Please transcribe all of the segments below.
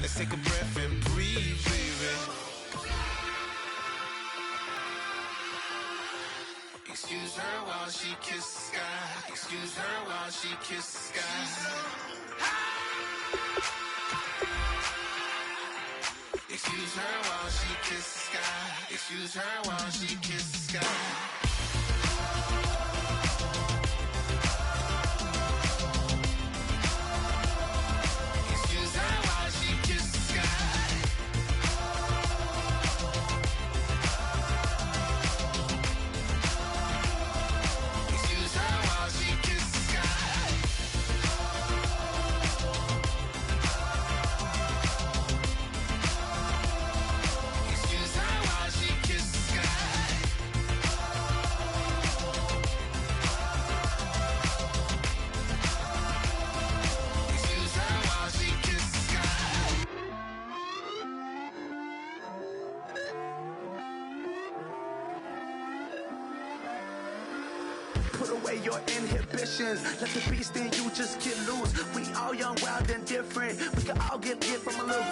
Let's take a breath and breathe, baby. Excuse her while she kisses the sky. Excuse her while she kisses the sky. Excuse her while she kisses the sky. Excuse her while she kisses the sky. Put away your inhibitions. Let the beast in you just get loose. We all young, wild, and different. We can all get lit from a little.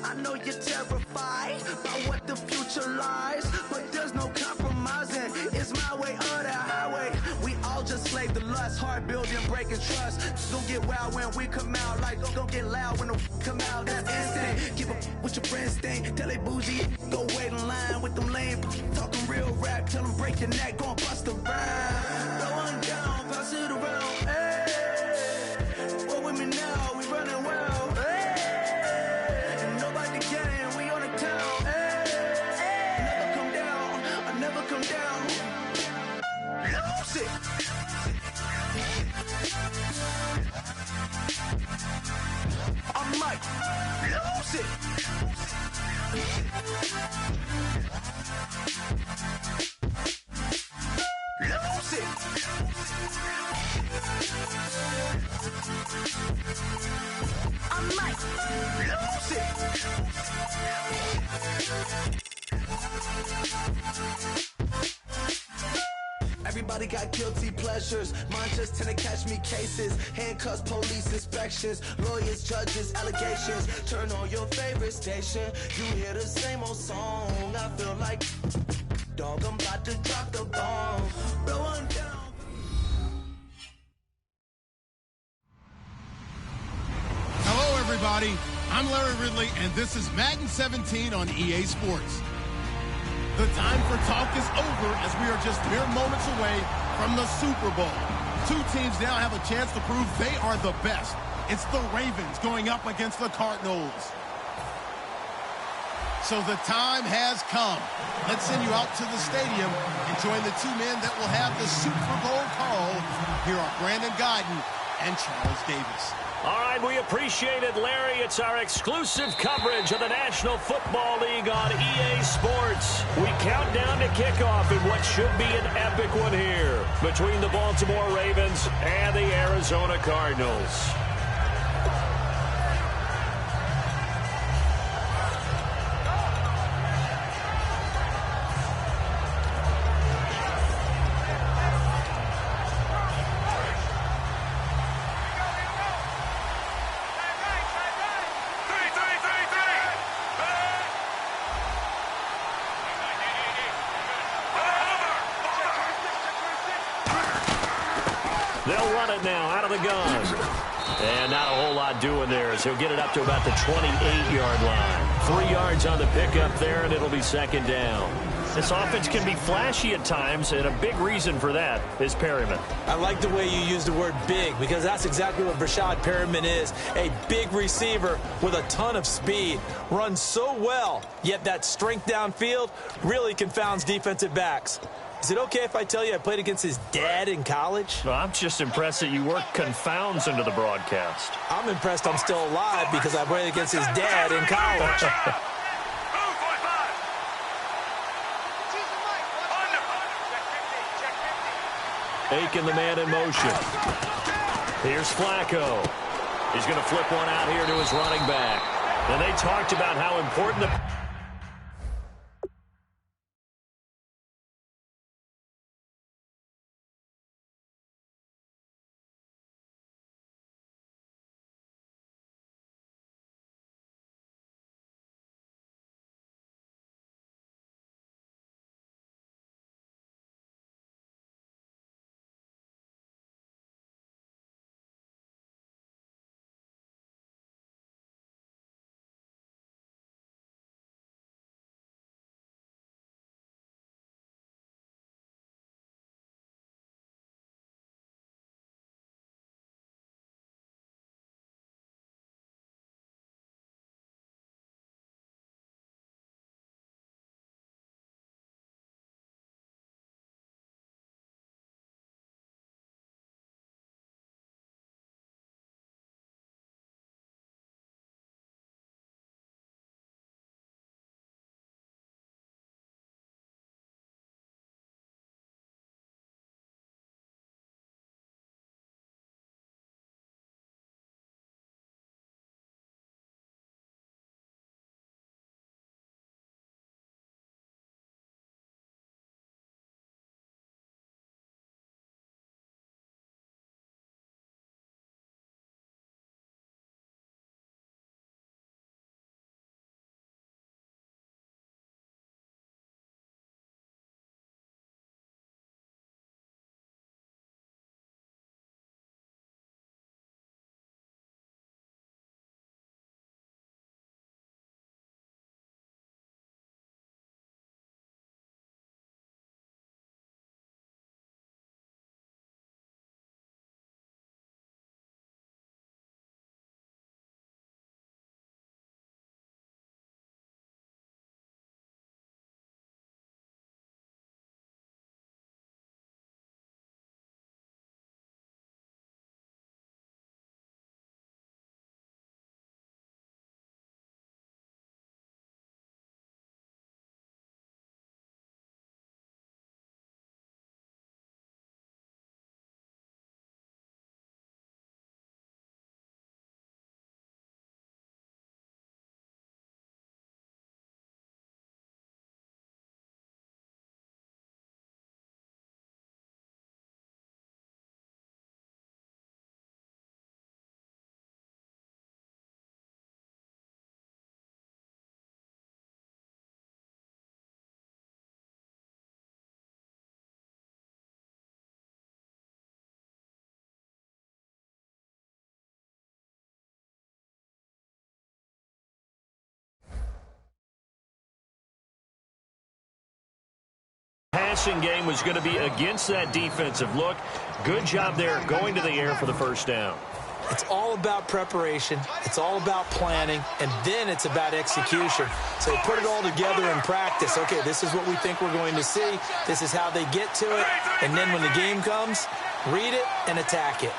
I know you're terrified about what the future lies, but there's no compromising. It's my way or the highway. We all just slave the lust, hard building, breaking trust. Don't get wild when we come out. Like, don't get loud when the come out. That's instant. Keep up with your friends thing. Tell they bougie. Go wait in line with them lame. Talking real rap. Tell them break your neck. Go and bust a rhyme. Going down, pass it around. Hey, what with me now? We running well. Hey, and nobody can. We on the town. Hey, never come down. I never come down. Lose it. I'm Mike. Lose it. Lose it. I'm Mike. Lose it. Everybody got guilty pleasures. Mine just tend to catch me cases. Handcuffs, police inspections, lawyers, judges, allegations. Turn on your favorite station. You hear the same old song. I feel like, dog, I'm about to drop the bomb. Blowing down. Hello, everybody. I'm Larry Ridley, and this is Madden 17 on EA Sports. The time for talk is over as we are just mere moments away from the Super Bowl. Two teams now have a chance to prove they are the best. It's the Ravens going up against the Cardinals. So the time has come. Let's send you out to the stadium and join the two men that will have the Super Bowl call. Here are Brandon Guyton and Charles Davis. All right, we appreciate it, Larry. It's our exclusive coverage of the National Football League on EA Sports. We count down to kickoff in what should be an epic one here between the Baltimore Ravens and the Arizona Cardinals. They'll run it now out of the gun. And not a whole lot doing there as he'll get it up to about the 28-yard line. 3 yards on the pickup there, and it'll be second down. This offense can be flashy at times, and a big reason for that is Perryman. I like the way you use the word big, because that's exactly what Brashad Perryman is. A big receiver with a ton of speed. Runs so well, yet that strength downfield really confounds defensive backs. Is it okay if I tell you I played against his dad in college? Well, I'm just impressed that you work confounds into the broadcast. I'm impressed I'm still alive because I played against his dad in college. Aiken, the man in motion. Here's Flacco. He's going to flip one out here to his running back. And they talked about how important the passing game was going to be against that defensive look. Good job there going to the air for the first down. It's all about preparation. It's all about planning. And then it's about execution. So put it all together in practice. Okay, this is what we think we're going to see. This is how they get to it. And then when the game comes, read it and attack it.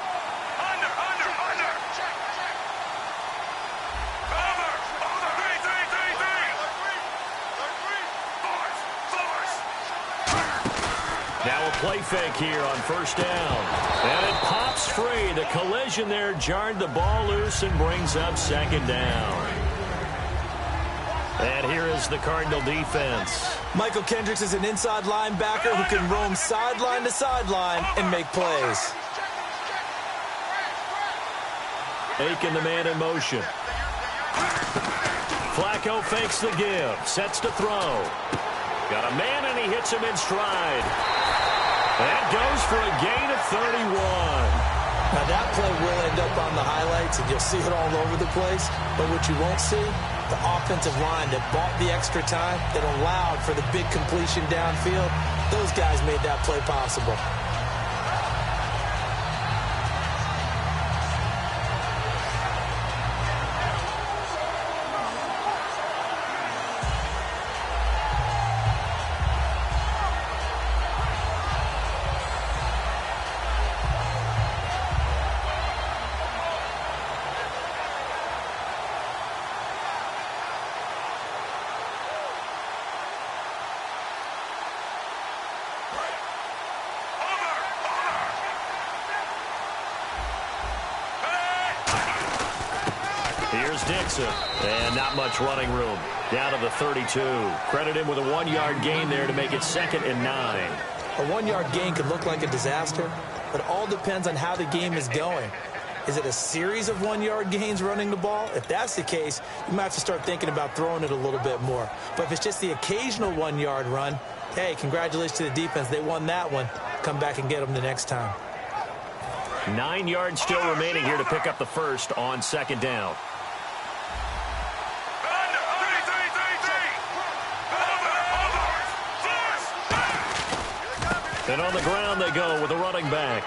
Now a play fake here on first down. And it pops free. The collision there jarred the ball loose and brings up second down. And here is the Cardinal defense. Michael Kendricks is an inside linebacker who can roam sideline to sideline and make plays. Aiken, the man in motion. Flacco fakes the give. Sets to throw. Got a man, and he hits him in stride. That goes for a gain of 31. Now, that play will end up on the highlights, and you'll see it all over the place. But what you won't see, the offensive line that bought the extra time, that allowed for the big completion downfield, those guys made that play possible. Here's Dixon. And not much running room. Down to the 32. Credit him with a 1-yard gain there to make it 2nd and 9. A 1-yard gain could look like a disaster, but it all depends on how the game is going. Is it a series of 1-yard gains running the ball? If that's the case, you might have to start thinking about throwing it a little bit more. But if it's just the occasional 1-yard run, hey, congratulations to the defense. They won that one. Come back and get them the next time. 9 yards still remaining here to pick up the first on 2nd down. And on the ground they go with a running back.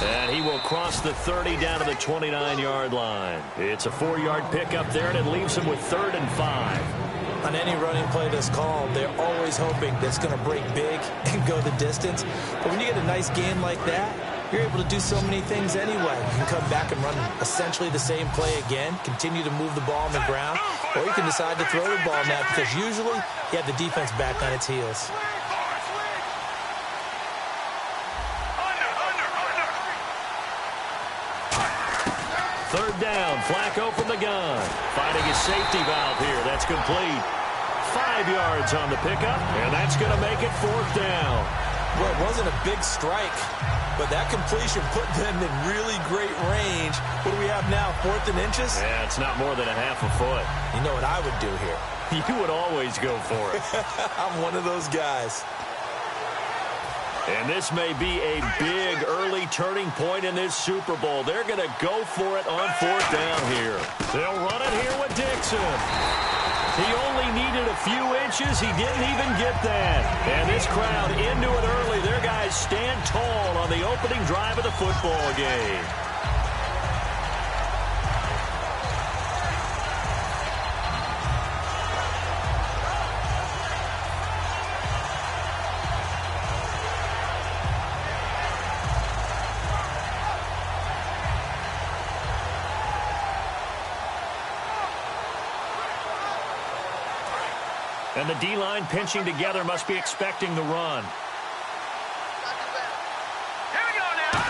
And he will cross the 30 down to the 29-yard line. It's a 4-yard pickup there, and it leaves him with 3rd and 5. On any running play that's called, they're always hoping that it's going to break big and go the distance. But when you get a nice game like that, you're able to do so many things anyway. You can come back and run essentially the same play again, continue to move the ball on the ground, or you can decide to throw the ball now because usually you have the defense back on its heels. Third down, Flacco from the gun. Finding his safety valve here. That's complete. 5 yards on the pickup, and that's going to make it 4th down. Well, it wasn't a big strike, but that completion put them in really great range. What do we have now, 4th and inches? Yeah, it's not more than a half a foot. You know what I would do here? You would always go for it. I'm one of those guys. And this may be a big early turning point in this Super Bowl. They're going to go for it on 4th down here. They'll run it here with Dixon. He only needed a few inches. He didn't even get that. And this crowd into it early. Their guys stand tall on the opening drive of the football game. And the D-line pinching together must be expecting the run. Here we go now.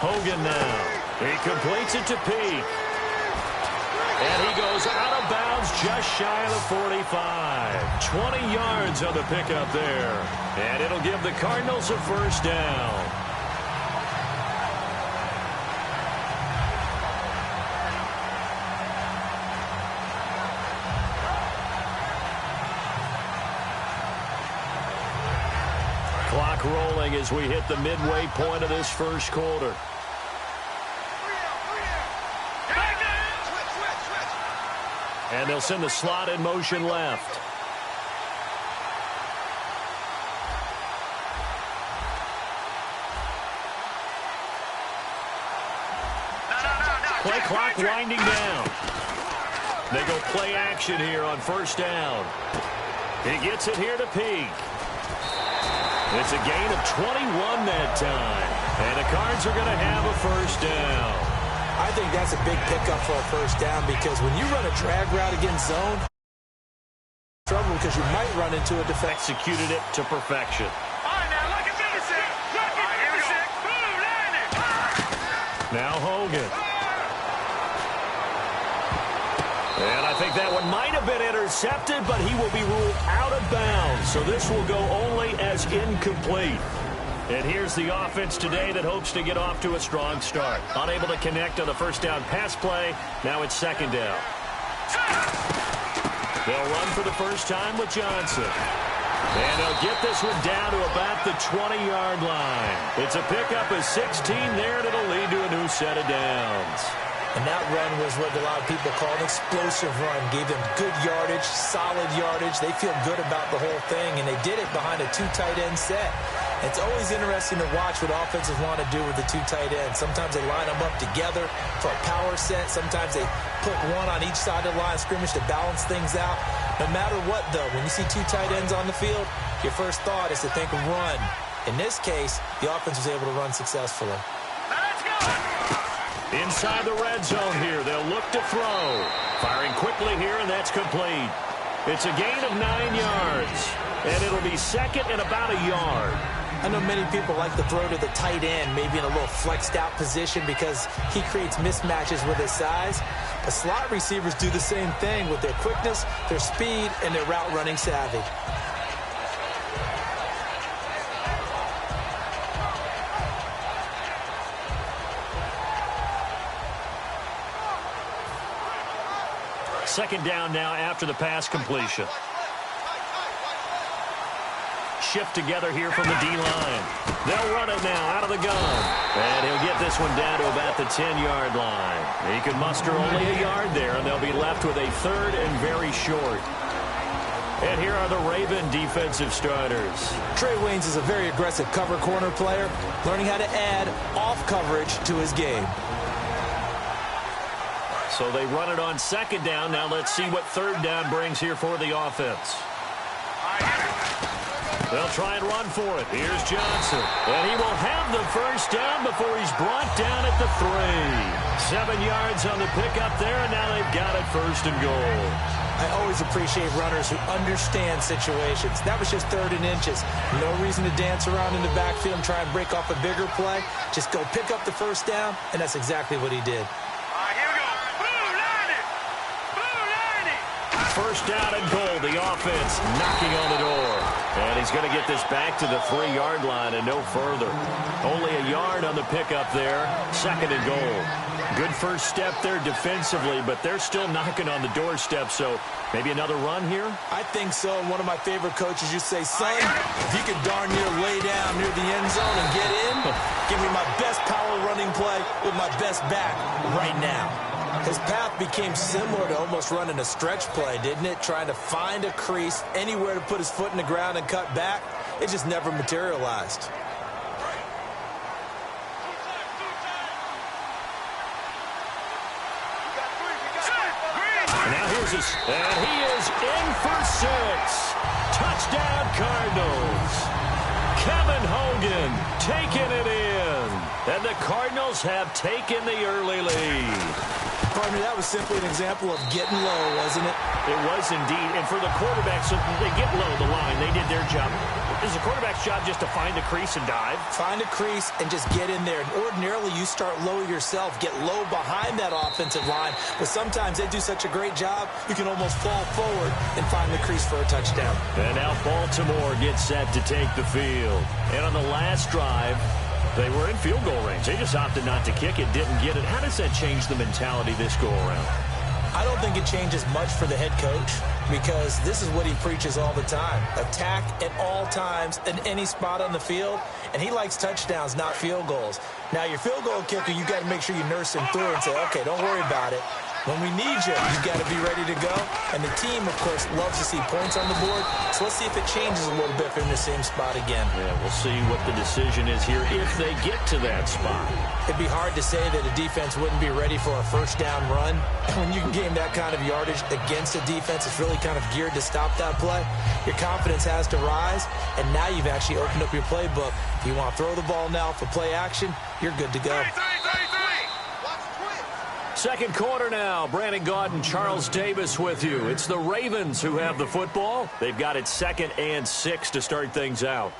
Hogan now. He completes it to Peak. And he goes out of bounds just shy of the 45. 20 yards on the pickup there. And it'll give the Cardinals a 1st down. Clock rolling as we hit the midway point of this first quarter. And they'll send the slot in motion left. play clock winding down. They go play action here on first down. He gets it here to Peak. It's a gain of 21 that time. And the Cards are going to have a first down. I think that's a big pickup for a first down because when you run a drag route against zone, trouble because you might run into a defense. Executed it to perfection. Now Hogan. And I think that one might have been intercepted, but he will be ruled out of bounds. So this will go only as incomplete. And here's the offense today that hopes to get off to a strong start. Unable to connect on the first down pass play. Now it's second down. They'll run for the first time with Johnson. And they'll get this one down to about the 20-yard line. It's a pickup of 16 there, and it'll lead to a new set of downs. And that run was what a lot of people call an explosive run. Gave them good yardage, solid yardage. They feel good about the whole thing, and they did it behind a 2 tight end set. It's always interesting to watch what offenses want to do with the 2 tight ends. Sometimes they line them up together for a power set. Sometimes they put one on each side of the line of scrimmage to balance things out. No matter what, though, when you see 2 tight ends on the field, your first thought is to think run. In this case, the offense was able to run successfully. Inside the red zone here, they'll look to throw. Firing quickly here, and that's complete. It's a gain of 9 yards, and it'll be second and about a yard. I know many people like to throw to the tight end, maybe in a little flexed out position because he creates mismatches with his size. The slot receivers do the same thing with their quickness, their speed, and their route running savvy. Second down now after the pass completion. Shift together here from the D-line. They'll run it now out of the gun. And he'll get this one down to about the 10-yard line. He can muster only a yard there, and they'll be left with a third and very short. And here are the Raven defensive starters. Trey Waynes is a very aggressive cover corner player, learning how to add off coverage to his game. So they run it on second down. Now let's see what third down brings here for the offense. They'll try and run for it. Here's Johnson. And he will have the first down before he's brought down at the 3. 7 yards on the pickup there, and now they've got it first and goal. I always appreciate runners who understand situations. That was just 3rd and inches. No reason to dance around in the backfield and try and break off a bigger play. Just go pick up the first down, and that's exactly what he did. First down and goal, the offense knocking on the door. And he's going to get this back to the 3-yard line and no further. Only a yard on the pickup there. Second and goal. Good first step there defensively, but they're still knocking on the doorstep, so maybe another run here? I think so. One of my favorite coaches used to say, son, if you could darn near lay down near the end zone and get in, give me my best power running play with my best back right now. His path became similar to almost running a stretch play, didn't it? Trying to find a crease, anywhere to put his foot in the ground and cut back. It just never materialized. Now here's his, and he is in for 6. Touchdown Cardinals. Kevin Hogan taking it in. And the Cardinals have taken the early lead. Partner, that was simply an example of getting low, wasn't it? It was indeed. And for the quarterbacks, so they get low the line. They did their job. Is the quarterback's job just to find a crease and dive? Find a crease and just get in there. And ordinarily, you start low yourself, get low behind that offensive line. But sometimes they do such a great job, you can almost fall forward and find the crease for a touchdown. And now Baltimore gets set to take the field. And on the last drive, they were in field goal range. They just opted not to kick it, didn't get it. How does that change the mentality this go-around? I don't think it changes much for the head coach because this is what he preaches all the time. Attack at all times in any spot on the field, and he likes touchdowns, not field goals. Now, your field goal kicker, you got to make sure you nurse him through and say, okay, don't worry about it. When we need you, you got to be ready to go. And the team, of course, loves to see points on the board. So let's see if it changes a little bit if they're in the same spot again. Yeah, we'll see what the decision is here if they get to that spot. It'd be hard to say that a defense wouldn't be ready for a first down run. When you can gain that kind of yardage against a defense that's really kind of geared to stop that play, your confidence has to rise, and now you've actually opened up your playbook. If you want to throw the ball now for play action, you're good to go. Second quarter now. Brandon Gaudin, Charles Davis with you. It's the Ravens who have the football. They've got it 2nd and 6 to start things out.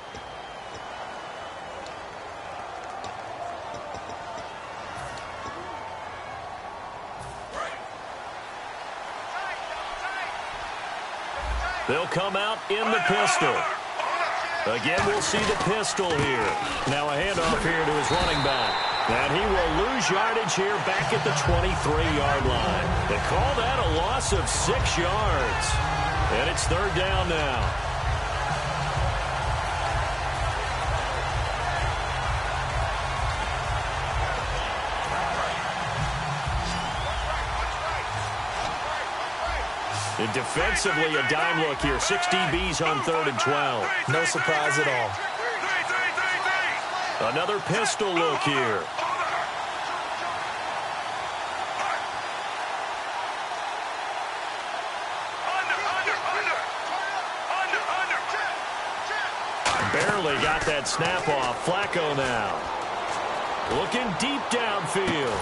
They'll come out in the pistol. Again, we'll see the pistol here. Now a handoff here to his running back. And he will lose yardage here back at the 23-yard line. They call that a loss of 6 yards. And it's 3rd down now. And defensively, a dime look here. 6 DBs on 3rd and 12. No surprise at all. Another pistol look here. Barely got that snap off. Flacco now. Looking deep downfield.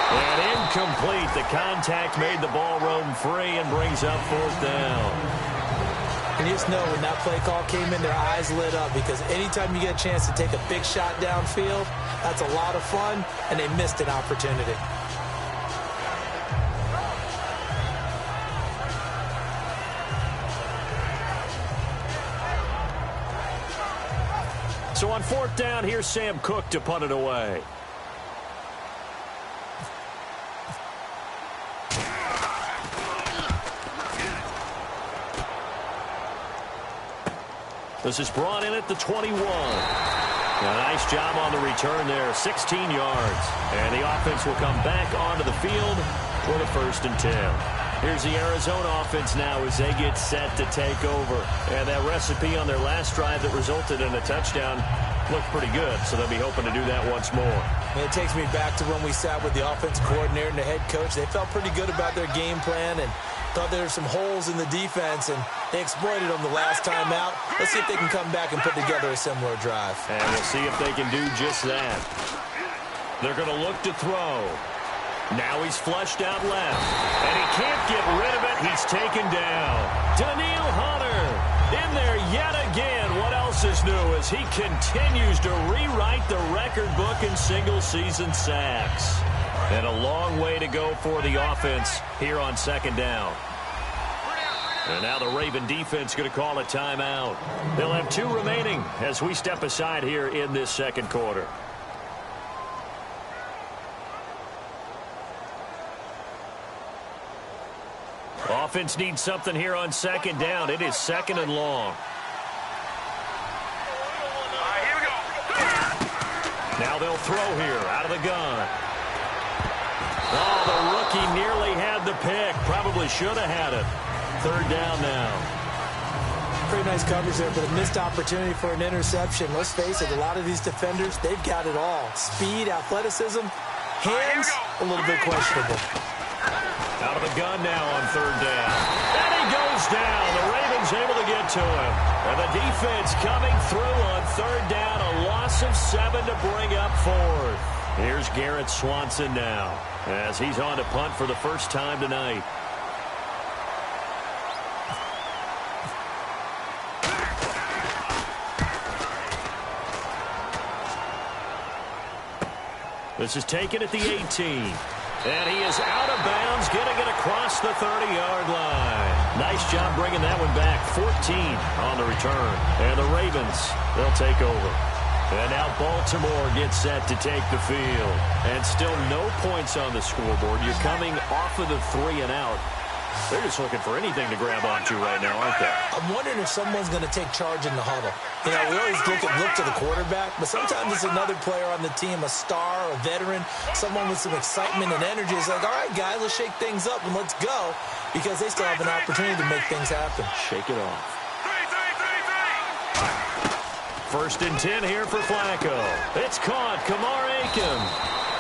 And incomplete. The contact made the ball roam free and brings up 4th down. And you just know when that play call came in, their eyes lit up, because anytime you get a chance to take a big shot downfield, that's a lot of fun, and they missed an opportunity. So on 4th down, here's Sam Cook to punt it away. This is brought in at the 21. A nice job on the return there, 16 yards. And the offense will come back onto the field for the 1st and 10. Here's the Arizona offense now as they get set to take over. And that recipe on their last drive that resulted in a touchdown looked pretty good, so they'll be hoping to do that once more. And it takes me back to when we sat with the offensive coordinator and the head coach. They felt pretty good about their game plan and thought there were some holes in the defense, and they exploited them the last time out. Let's see if they can come back and put together a similar drive. And we'll see if they can do just that. They're going to look to throw. Now he's flushed out left, and he can't get rid of it. He's taken down. Daniil Hunter in there yet again. What else is new as he continues to rewrite the record book in single-season sacks. And a long way to go for the offense here on 2nd down. And now the Raven defense going to call a timeout. They'll have 2 remaining as we step aside here in this 2nd quarter. Offense needs something here on 2nd down. It is 2nd and long. Here we go. Now they'll throw here out of the gun. Oh, the rookie nearly had the pick. Probably should have had it. 3rd down now. Pretty nice coverage there, but a missed opportunity for an interception. Let's face it, a lot of these defenders, they've got it all. Speed, athleticism, hands, a little bit questionable. Out of the gun now on 3rd down. And he goes down. The Ravens able to get to him. And the defense coming through on 3rd down. A loss of 7 to bring up 4th. Here's Garrett Swanson now as he's on to punt for the first time tonight. This is taken at the 18. And he is out of bounds, getting it across the 30-yard line. Nice job bringing that one back. 14 on the return. And the Ravens, they'll take over. And now Baltimore gets set to take the field. And still no points on the scoreboard. You're coming off of the 3 and out. They're just looking for anything to grab onto right now, aren't they? I'm wondering if someone's going to take charge in the huddle. You know, we always look to the quarterback, but sometimes it's another player on the team, a star, a veteran, someone with some excitement and energy. It's like, all right, guys, let's shake things up and let's go, because they still have an opportunity to make things happen. Shake it off. 1st and 10 here for Flacco. It's caught. Kamar Aiken.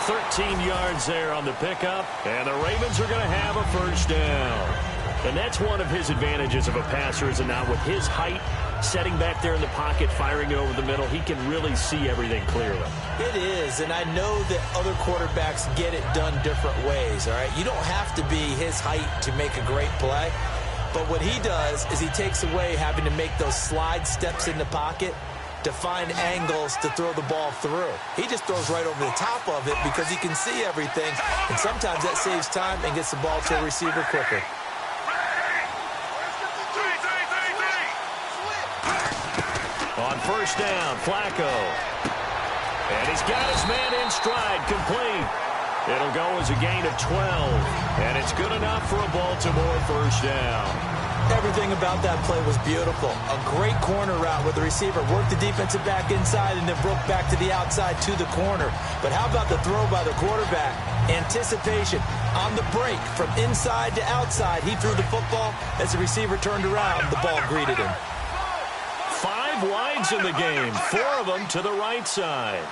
13 yards there on the pickup, and the Ravens are going to have a 1st down. And that's one of his advantages of a passer, is not with his height, setting back there in the pocket, firing it over the middle. He can really see everything clearly. It is, and I know that other quarterbacks get it done different ways, all right? You don't have to be his height to make a great play, but what he does is he takes away having to make those slide steps in the pocket to find angles to throw the ball through. He just throws right over the top of it because he can see everything, and sometimes that saves time and gets the ball to a receiver quicker. On 1st down, Flacco. And he's got his man in stride, complete. It'll go as a gain of 12, and it's good enough for a Baltimore 1st down. Everything about that play was beautiful. A great corner route where the receiver worked the defensive back inside and then broke back to the outside to the corner. But how about the throw by the quarterback? Anticipation on the break from inside to outside. He threw the football. As the receiver turned around, the ball greeted him. 5 wides in the game, 4 of them to the right side.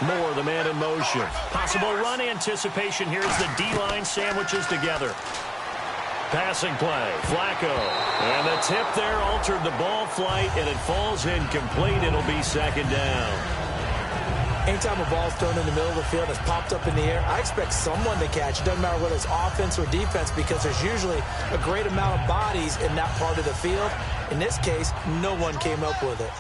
Moore, the man in motion. Possible run anticipation here as the D-line sandwiches together. Passing play, Flacco. And the tip there altered the ball flight, and it falls incomplete. It'll be 2nd down. Anytime a ball's thrown in the middle of the field and it's popped up in the air, I expect someone to catch. It doesn't matter whether it's offense or defense, because there's usually a great amount of bodies in that part of the field. In this case, no one came up with it.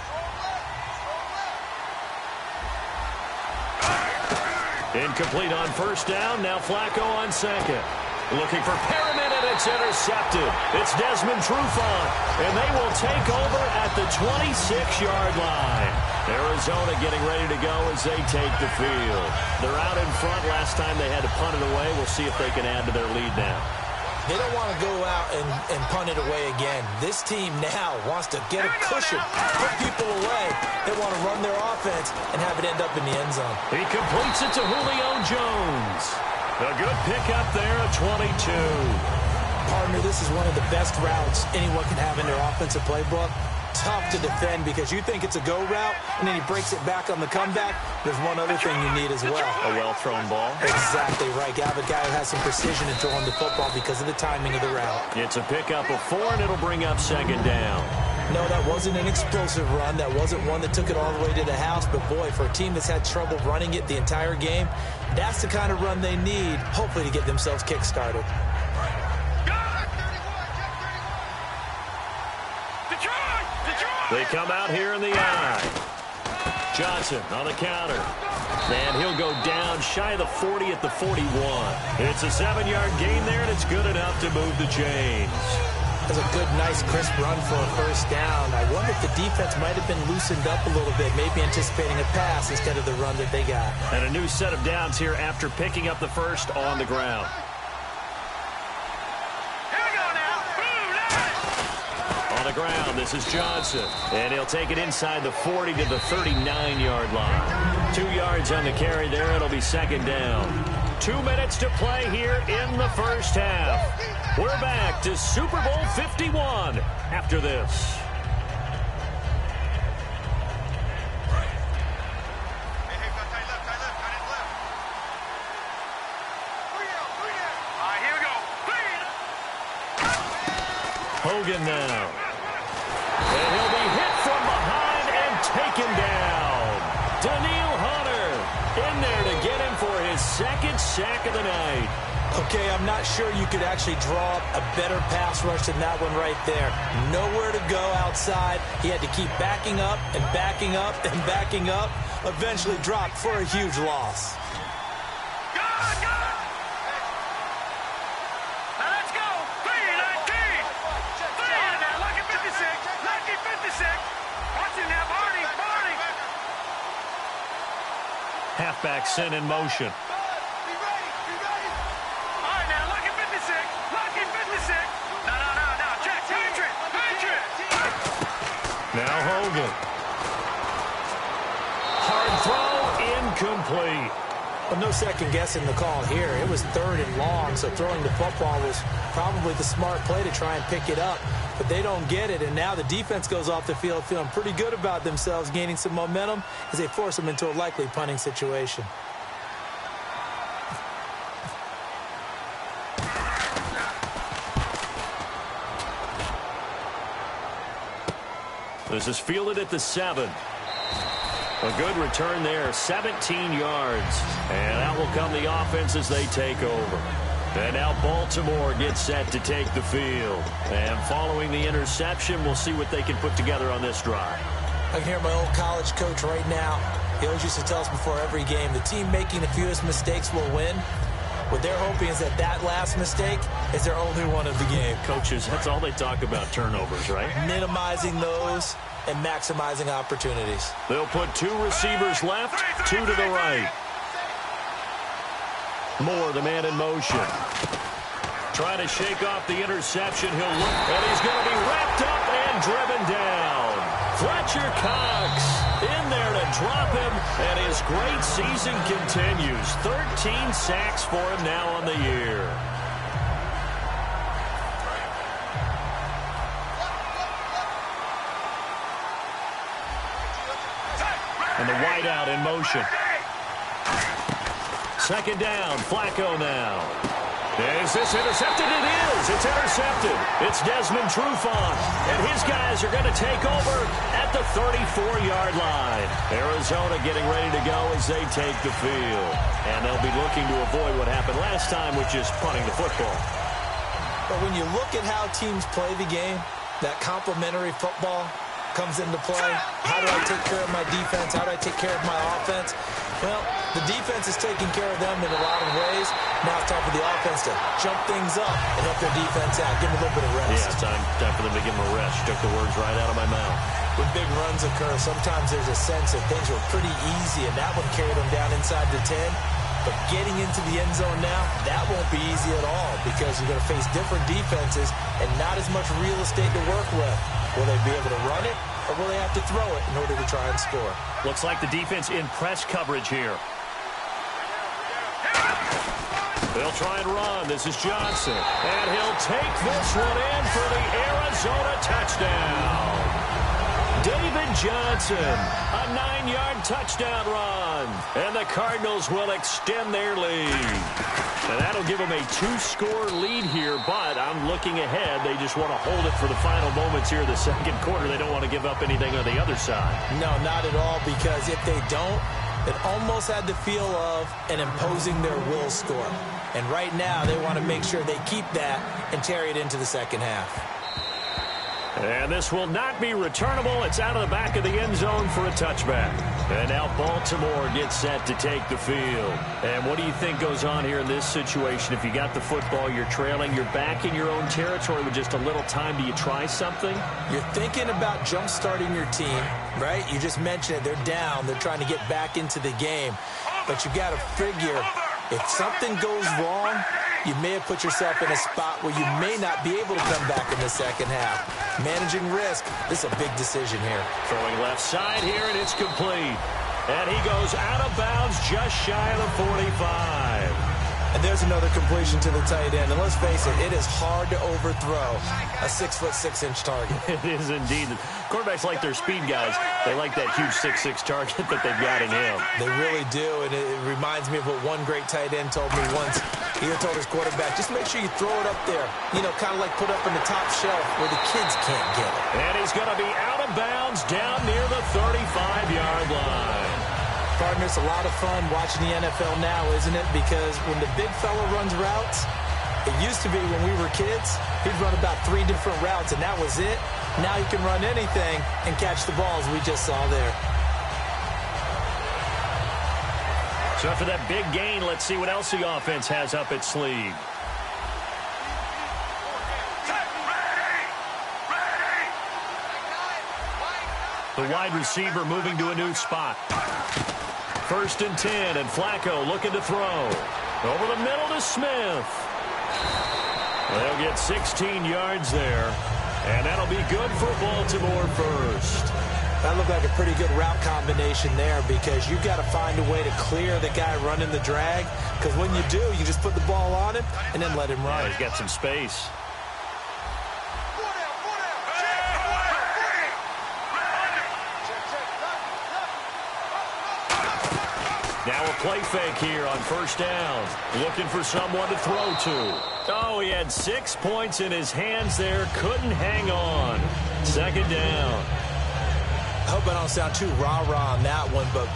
Incomplete on 1st down. Now Flacco on 2nd. Looking for Perriman, and it's intercepted. It's Desmond Trufant, and they will take over at the 26-yard line. Arizona getting ready to go as they take the field. They're out in front. Last time they had to punt it away. We'll see if they can add to their lead now. They don't want to go out and punt it away again. This team now wants to get a cushion, put people away. They want to run their offense and have it end up in the end zone. He completes it to Julio Jones. A good pickup there at 22. Partner, this is one of the best routes anyone can have in their offensive playbook. Tough to defend because you think it's a go route, and then he breaks it back on the comeback. There's one other thing you need as well. A well-thrown ball. Exactly right. You have a guy who has some precision in throwing the football because of the timing of the route. It's a pickup of 4, and it'll bring up 2nd down. No, that wasn't an explosive run. That wasn't one that took it all the way to the house. But, boy, for a team that's had trouble running it the entire game, that's the kind of run they need, hopefully, to get themselves kick-started. They come out here in the eye. Johnson on the counter. And he'll go down shy of the 40 at the 41. It's a 7-yard gain there, and it's good enough to move the chains. That's a good, nice, crisp run for a 1st down. I wonder if the defense might have been loosened up a little bit, maybe anticipating a pass instead of the run that they got. And a new set of downs here after picking up the 1st on the ground. The ground. This is Johnson, and he'll take it inside the 40 to the 39-yard line. 2 yards on the carry there. It'll be 2nd down. 2 minutes to play here in the 1st half. We're back to Super Bowl 51 after this. Hogan now. And he'll be hit from behind and taken down. Daniil Hunter in there to get him for his 2nd sack of the night. Okay, I'm not sure you could actually draw up a better pass rush than that one right there. Nowhere to go outside. He had to keep backing up and backing up and backing up. Eventually dropped for a huge loss. Halfback sent in motion. Now Hogan. Hard throw, incomplete. Well, no second guessing the call here. It was 3rd and long, so throwing the football was probably the smart play to try and pick it up. But they don't get it, and now the defense goes off the field feeling pretty good about themselves, gaining some momentum as they force them into a likely punting situation. This is fielded at the 7. A good return there, 17 yards. And out will come the offense as they take over. And now Baltimore gets set to take the field. And following the interception, we'll see what they can put together on this drive. I can hear my old college coach right now. He always used to tell us before every game, the team making the fewest mistakes will win. What they're hoping is that that last mistake is their only one of the game. Coaches, that's all they talk about, turnovers, right? Minimizing those and maximizing opportunities. They'll put 2 receivers left, 2 to the right. Moore, the man in motion. Trying to shake off the interception. He'll look, and he's going to be wrapped up and driven down. Fletcher Cox in there to drop him, and his great season continues. 13 sacks for him now on the year. And the wideout in motion. Second down, Flacco now. Is this intercepted? It is. It's intercepted. It's Desmond Trufant. And his guys are going to take over at the 34-yard line. Arizona getting ready to go as they take the field. And they'll be looking to avoid what happened last time, which is punting the football. But when you look at how teams play the game, that complementary football comes into play. How do I take care of my defense? How do I take care of my offense? Well, the defense is taking care of them in a lot of ways. Now it's time for the offense to jump things up and help their defense out. Give them a little bit of rest. Yeah, time for them to give them a rest. You took the words right out of my mouth. When big runs occur, sometimes there's a sense that things were pretty easy, and that one carried them down inside the 10. But getting into the end zone now, that won't be easy at all because you're going to face different defenses and not as much real estate to work with. Will they be able to run it, or will they have to throw it in order to try and score? Looks like the defense in press coverage here. They'll try and run. This is Johnson. And he'll take this one in for the Arizona touchdown. David Johnson, a 9-yard touchdown run. And the Cardinals will extend their lead. And that'll give them a 2-score lead here, but I'm looking ahead. They just want to hold it for the final moments here in the second quarter. They don't want to give up anything on the other side. No, not at all, because if they don't, it almost had the feel of an imposing their will score. And right now, they want to make sure they keep that and carry it into the second half. And this will not be returnable. It's out of the back of the end zone for a touchback. And now Baltimore gets set to take the field. And what do you think goes on here in this situation? If you got the football, you're trailing, you're back in your own territory with just a little time. Do you try something? You're thinking about jump-starting your team, right? You just mentioned it. They're down. They're trying to get back into the game. But you got to figure, if something goes wrong, you may have put yourself in a spot where you may not be able to come back in the second half. Managing risk, this is a big decision here. Throwing left side here, and it's complete. And he goes out of bounds just shy of the 45. And there's another completion to the tight end. And let's face it is hard to overthrow a 6'6" target. It is indeed. Quarterbacks like their speed guys. They like that huge 6'6" target that they've got in him. They really do, and it reminds me of what one great tight end told me once. He told his quarterback, just make sure you throw it up there. You know, kind of like put up in the top shelf where the kids can't get it. And he's going to be out of bounds down near the 35-yard line. Partner, it's a lot of fun watching the NFL now, isn't it? Because when the big fella runs routes, it used to be when we were kids, he'd run about 3 different routes, and that was it. Now he can run anything and catch the balls we just saw there. So after that big gain, let's see what else the offense has up its sleeve. The wide receiver moving to a new spot. First and 10, and Flacco looking to throw. Over the middle to Smith. They'll get 16 yards there, and that'll be good for Baltimore first. That looked like a pretty good route combination there, because you've got to find a way to clear the guy running the drag, because when you do, you just put the ball on him and then let him run. Yeah, he's got some space. Now a play fake here on first down. Looking for someone to throw to. Oh, he had 6 points in his hands there. Couldn't hang on. Second down. I hope I don't sound too rah-rah on that one, but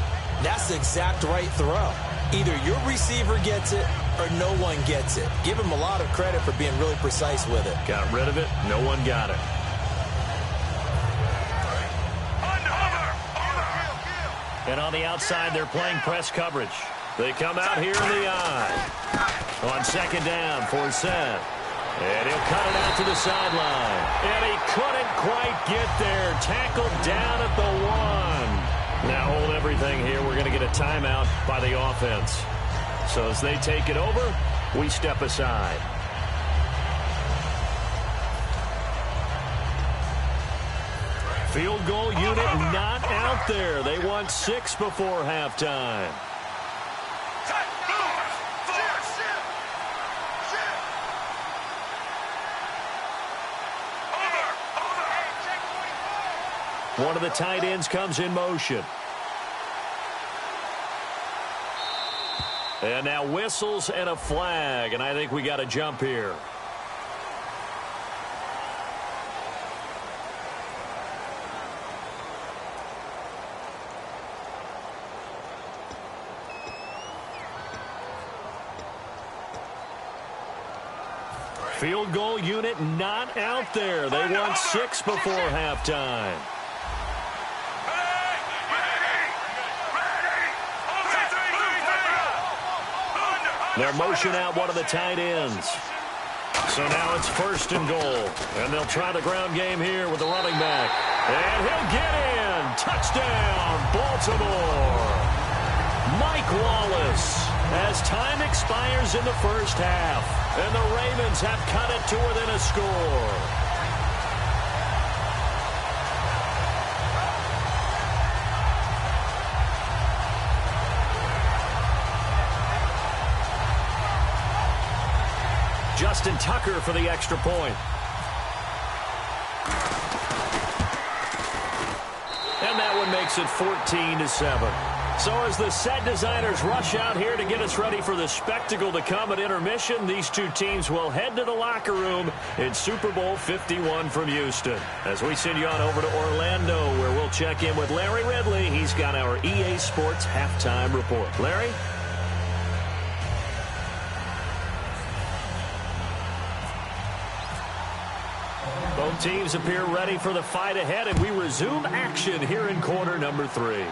that's the exact right throw. Either your receiver gets it or no one gets it. Give him a lot of credit for being really precise with it. Got rid of it. No one got it. And on the outside, they're playing press coverage. They come out here in the eye. On second down for Seth. And he'll cut it out to the sideline. And he couldn't quite get there. Tackled down at the 1. Now hold everything here. We're going to get a timeout by the offense. So as they take it over, we step aside. Field goal unit not out there. They want 6 before halftime. One of the tight ends comes in motion. And now whistles and a flag, and I think we got a jump here. Field goal unit not out there. They want 6 before halftime. They're motion out one of the tight ends. So now it's first and goal. And they'll try the ground game here with the running back. And he'll get in. Touchdown, Baltimore. Mike Wallace. As time expires in the first half, and the Ravens have cut it to within a score. Justin Tucker for the extra point. And that one makes it 14-7. So as the set designers rush out here to get us ready for the spectacle to come at intermission, these two teams will head to the locker room in Super Bowl 51 from Houston. As we send you on over to Orlando, where we'll check in with Larry Ridley. He's got our EA Sports halftime report. Larry? Both teams appear ready for the fight ahead, and we resume action here in quarter number 3.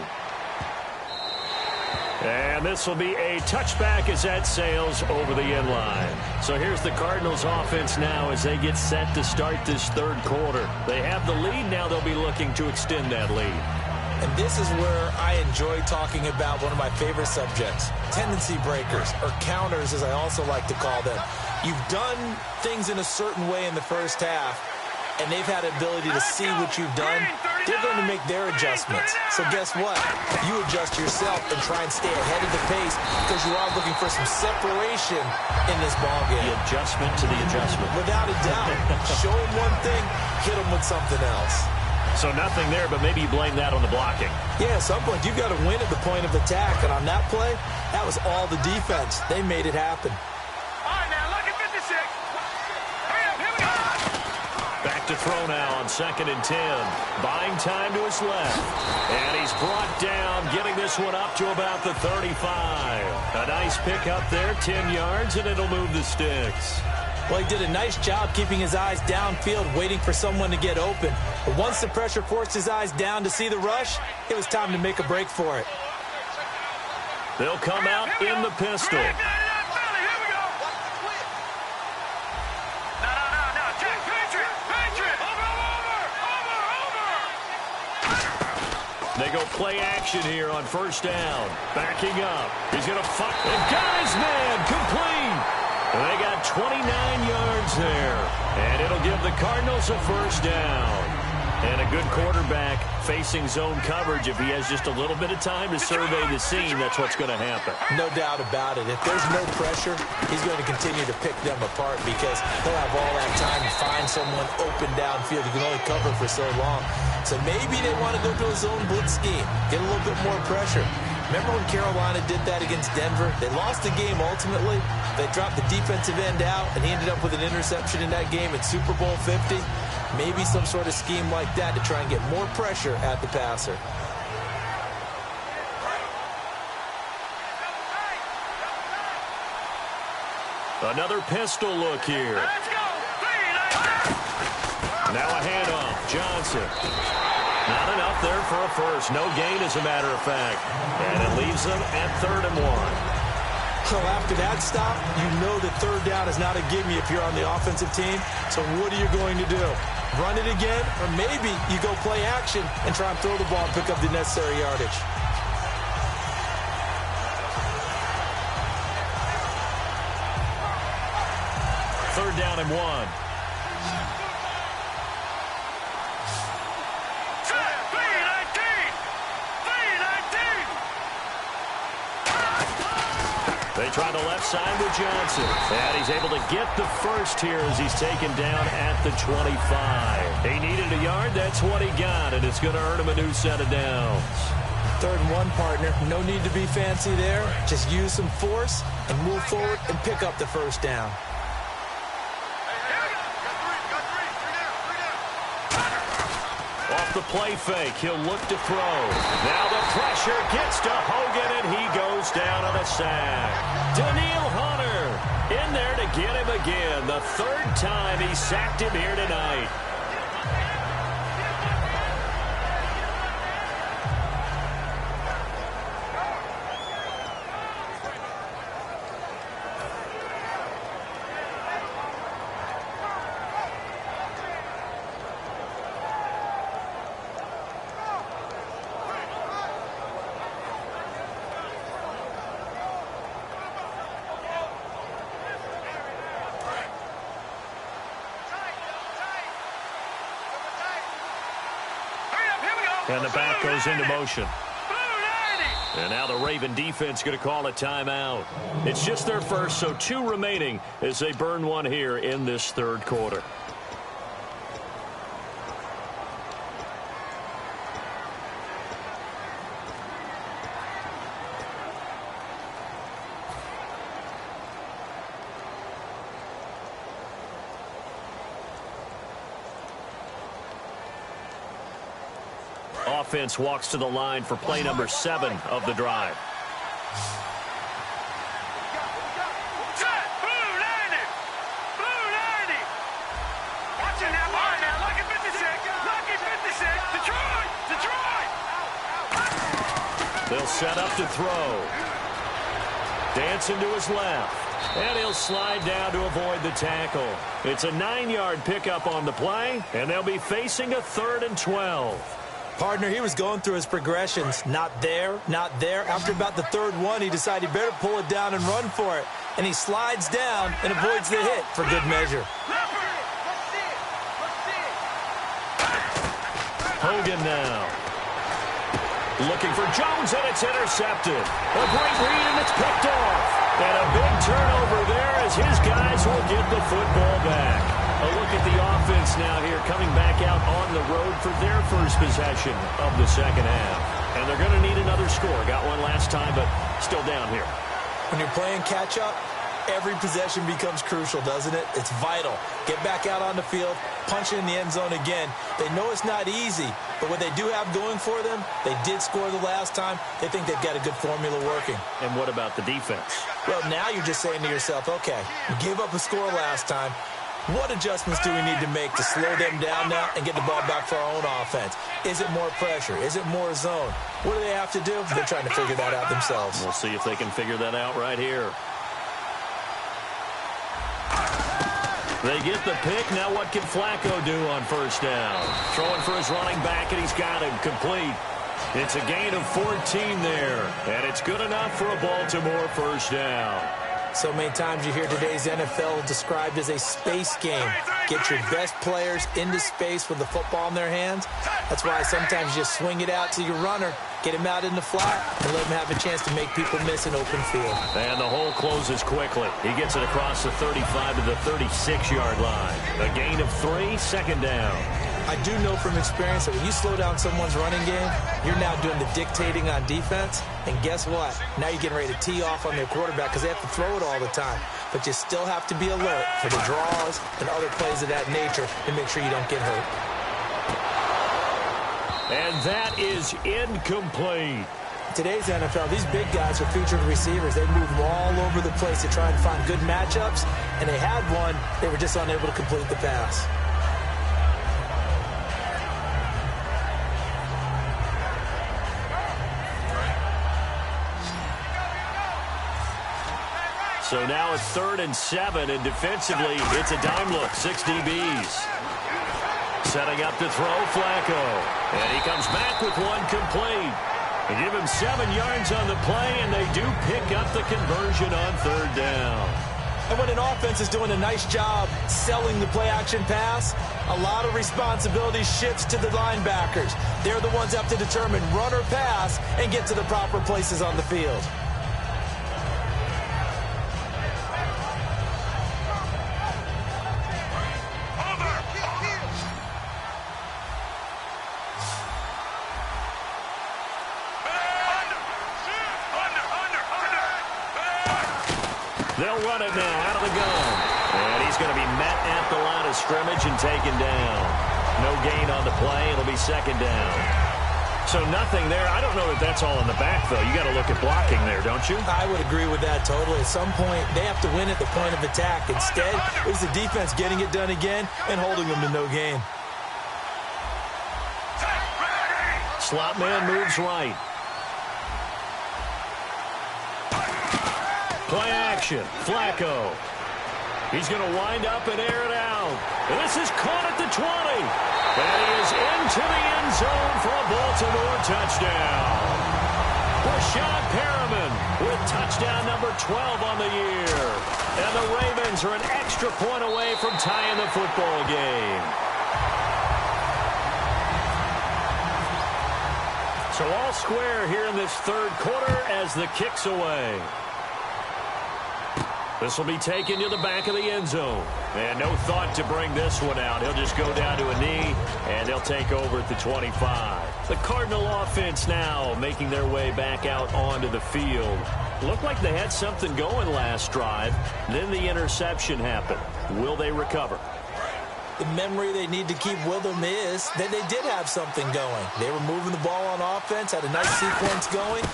And this will be a touchback as that sails over the inline. So here's the Cardinals offense now as they get set to start this third quarter. They have the lead. Now they'll be looking to extend that lead. And this is where I enjoy talking about one of my favorite subjects, tendency breakers, or counters as I also like to call them. You've done things in a certain way in the first half, and they've had the ability to see what you've done. They're going to make their adjustments. So guess what? You adjust yourself and try and stay ahead of the pace because you are looking for some separation in this ballgame. The adjustment to the adjustment. Without a doubt. Show them one thing, hit them with something else. So nothing there, but maybe you blame that on the blocking. Yeah, at some point, you've got to win at the point of attack. And on that play, that was all the defense. They made it happen. All right, now, look at 56. Hurry up, here we go. Back to throw now on 2nd and 10. Buying time to his left. And he's brought down, getting this one up to about the 35. A nice pick up there, 10 yards, and it'll move the sticks. Well, he did a nice job keeping his eyes downfield, waiting for someone to get open. But once the pressure forced his eyes down to see the rush, it was time to make a break for it. They'll come out in the pistol. They go play action here on first down. Backing up. He's going to fight. And got his man. Complete. They got 29 yards there. And it'll give the Cardinals a first down. And a good quarterback facing zone coverage. If he has just a little bit of time to survey the scene, that's what's going to happen. No doubt about it. If there's no pressure, he's going to continue to pick them apart because he'll have all that time to find someone open downfield. He can only cover for so long. So maybe they want to go to a zone blitz scheme, get a little bit more pressure. Remember when Carolina did that against Denver? They lost the game ultimately. They dropped the defensive end out, and he ended up with an interception in that game in Super Bowl 50. Maybe some sort of scheme like that to try and get more pressure at the passer. Another pistol look here. Now a handoff. Johnson. Not enough there for a first. No gain, as a matter of fact. And it leaves them at 3rd and 1. Well, after that stop, you know that 3rd down is not a gimme if you're on the offensive team. So what are you going to do? Run it again? Or maybe you go play action and try and throw the ball and pick up the necessary yardage. Third down and 1. They try the left side with Johnson. And he's able to get the first here as he's taken down at the 25. He needed a yard. That's what he got, and it's going to earn him a new set of downs. 3rd and 1, partner. No need to be fancy there. Just use some force and move forward and pick up the first down. Off the play fake, he'll look to throw. Now the pressure gets to Hogan, and he goes down on a sack. Daniil Hunter in there to get him again. The 3rd time he sacked him here tonight. And the back goes into motion. And now the Raven defense going to call a timeout. It's just their first, so 2 remaining as they burn one here in this 3rd quarter. Offense walks to the line for play number 7 of the drive. They'll set up to throw. Dancing to his left. And he'll slide down to avoid the tackle. It's a 9-yard pickup on the play, and they'll be facing a 3rd and 12. Partner, he was going through his progressions. Not there, not there. After about the 3rd one, he decided he better pull it down and run for it. And he slides down and avoids the hit for good measure. Hogan now. Looking for Jones, and it's intercepted. A great read, and it's picked off. And a big turnover there as his guys will get the football back. A look at the offense now here, coming back out on the road for their first possession of the 2nd half. And they're going to need another score. Got one last time, but still down here. When you're playing catch-up, every possession becomes crucial, doesn't it? It's vital. Get back out on the field, punch it in the end zone again. They know it's not easy, but what they do have going for them, they did score the last time. They think they've got a good formula working. And what about the defense? Well, now you're just saying to yourself, okay, we gave up a score last time. What adjustments do we need to make to slow them down now and get the ball back for our own offense? Is it more pressure? Is it more zone? What do they have to do? They're trying to figure that out themselves. We'll see if they can figure that out right here. They get the pick. Now what can Flacco do on first down? Throwing for his running back, and he's got him complete. It's a gain of 14 there, and it's good enough for a Baltimore first down. So many times you hear today's NFL described as a space game. Get your best players into space with the football in their hands. That's why sometimes you just swing it out to your runner, get him out in the flat, and let him have a chance to make people miss an open field. And the hole closes quickly. He gets it across the 35 to the 36-yard line. A gain of 3, second down. I do know from experience that when you slow down someone's running game, you're now doing the dictating on defense. And guess what? Now you're getting ready to tee off on their quarterback because they have to throw it all the time. But you still have to be alert for the draws and other plays of that nature to make sure you don't get hurt. And that is incomplete. Today's NFL, these big guys are featured receivers. They move all over the place to try and find good matchups. And they had one. They were just unable to complete the pass. So now it's 3rd and 7, and defensively, it's a dime look, 6 DBs. Setting up to throw, Flacco. And he comes back with one complete. They give him 7 yards on the play, and they do pick up the conversion on 3rd down. And when an offense is doing a nice job selling the play-action pass, a lot of responsibility shifts to the linebackers. They're the ones that have to determine run or pass and get to the proper places on the field. They'll run it now out of the gun. And he's going to be met at the line of scrimmage and taken down. No gain on the play. It'll be 2nd down. So nothing there. I don't know that that's all in the back, though. You got to look at blocking there, don't you? I would agree with that totally. At some point, they have to win at the point of attack. Instead, it was the defense getting it done again and holding them to no gain. Slot man moves right. Play action. Flacco. He's going to wind up and air it out. And this is caught at the 20. And he is into the end zone for a Baltimore touchdown. Rashad Perriman with touchdown number 12 on the year. And the Ravens are an extra point away from tying the football game. So all square here in this 3rd quarter as the kick's away. This will be taken to the back of the end zone. And no thought to bring this one out. He'll just go down to a knee, and they'll take over at the 25. The Cardinal offense now making their way back out onto the field. Looked like they had something going last drive. Then the interception happened. Will they recover? The memory they need to keep with them is that they did have something going. They were moving the ball on offense, had a nice sequence going.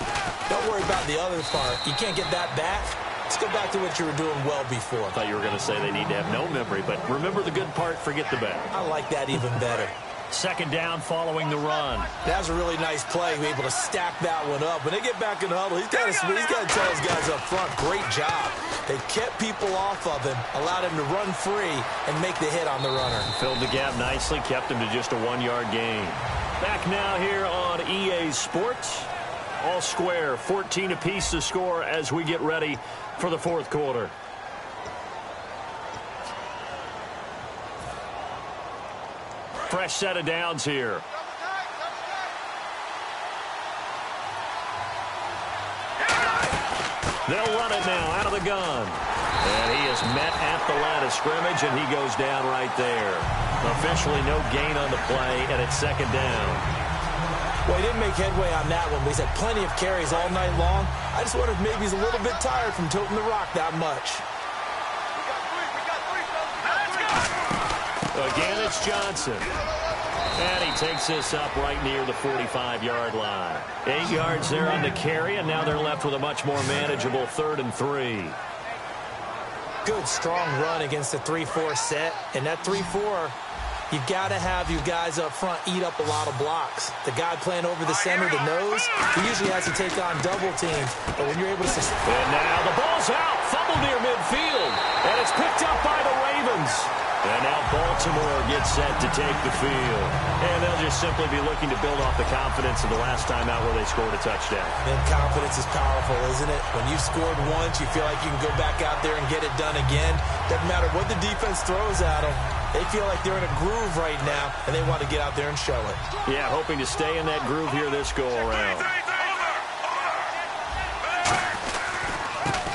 Don't worry about the other part. You can't get that back. Let's go back to what you were doing well before. I thought you were going to say they need to have no memory, but remember the good part, forget the bad. I like that even better. 2nd down following the run. That was a really nice play. We're able to stack that one up. When they get back in the huddle, he's got to tell his guys up front, great job. They kept people off of him, allowed him to run free and make the hit on the runner. Filled the gap nicely, kept him to just a 1-yard gain. Back now here on EA Sports. All square, 14 apiece to score as we get ready for the 4th quarter. Fresh set of downs here. They'll run it now out of the gun. And he is met at the line of scrimmage, and he goes down right there. Officially no gain on the play, and it's 2nd down. Well, he didn't make headway on that one, but he's had plenty of carries all night long. I just wonder if maybe he's a little bit tired from toting the rock that much. Again, it's Johnson. And he takes this up right near the 45-yard line. 8 yards there on the carry, and now they're left with a much more manageable 3rd and 3. Good, strong run against the 3-4 set. And that 3-4, you've got to have your guys up front eat up a lot of blocks. The guy playing over the center, the nose, he usually has to take on double teams. But when you're able to... And now the ball's out. Fumble near midfield. And it's picked up by the Ravens. And now Baltimore Baltimore gets set to take the field. And they'll just simply be looking to build off the confidence of the last time out where they scored a touchdown. And confidence is powerful, isn't it? When you've scored once, you feel like you can go back out there and get it done again. Doesn't matter what the defense throws at them. They feel like they're in a groove right now, and they want to get out there and show it. Yeah, hoping to stay in that groove here this go-around.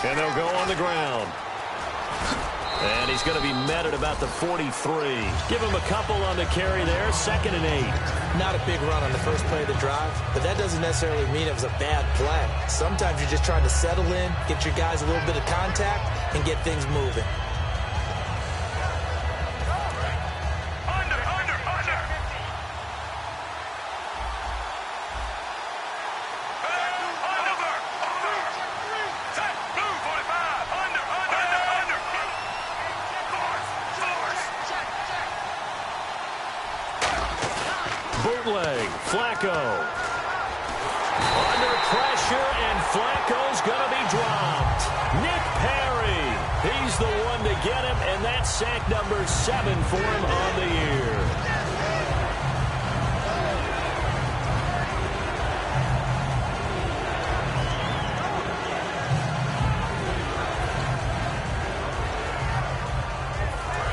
And they'll go on the ground. And he's going to be met at about the 43. Give him a couple on the carry there, 2nd and 8. Not a big run on the first play of the drive, but that doesn't necessarily mean it was a bad play. Sometimes you're just trying to settle in, get your guys a little bit of contact, and get things moving. Bootleg, Flacco. Under pressure, and Flacco's going to be dropped. Nick Perry, he's the one to get him, and that's sack number 7 for him on the year.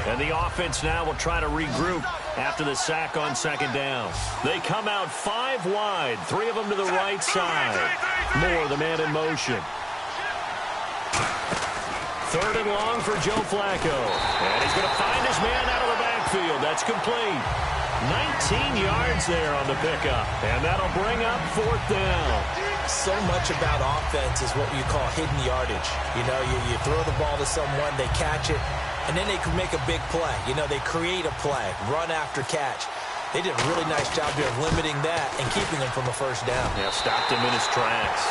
And the offense now will try to regroup after the sack on 2nd down. They come out 5 wide, 3 of them to the right side. Moore, the man in motion. 3rd and long for Joe Flacco. And he's going to find his man out of the backfield. That's complete. 19 yards there on the pickup. And that'll bring up 4th down. So much about offense is what you call hidden yardage. You know, you throw the ball to someone, they catch it, and then they can make a big play. You know, they create a play, run after catch. They did a really nice job here of limiting that and keeping him from a 1st down. Yeah, stopped him in his tracks.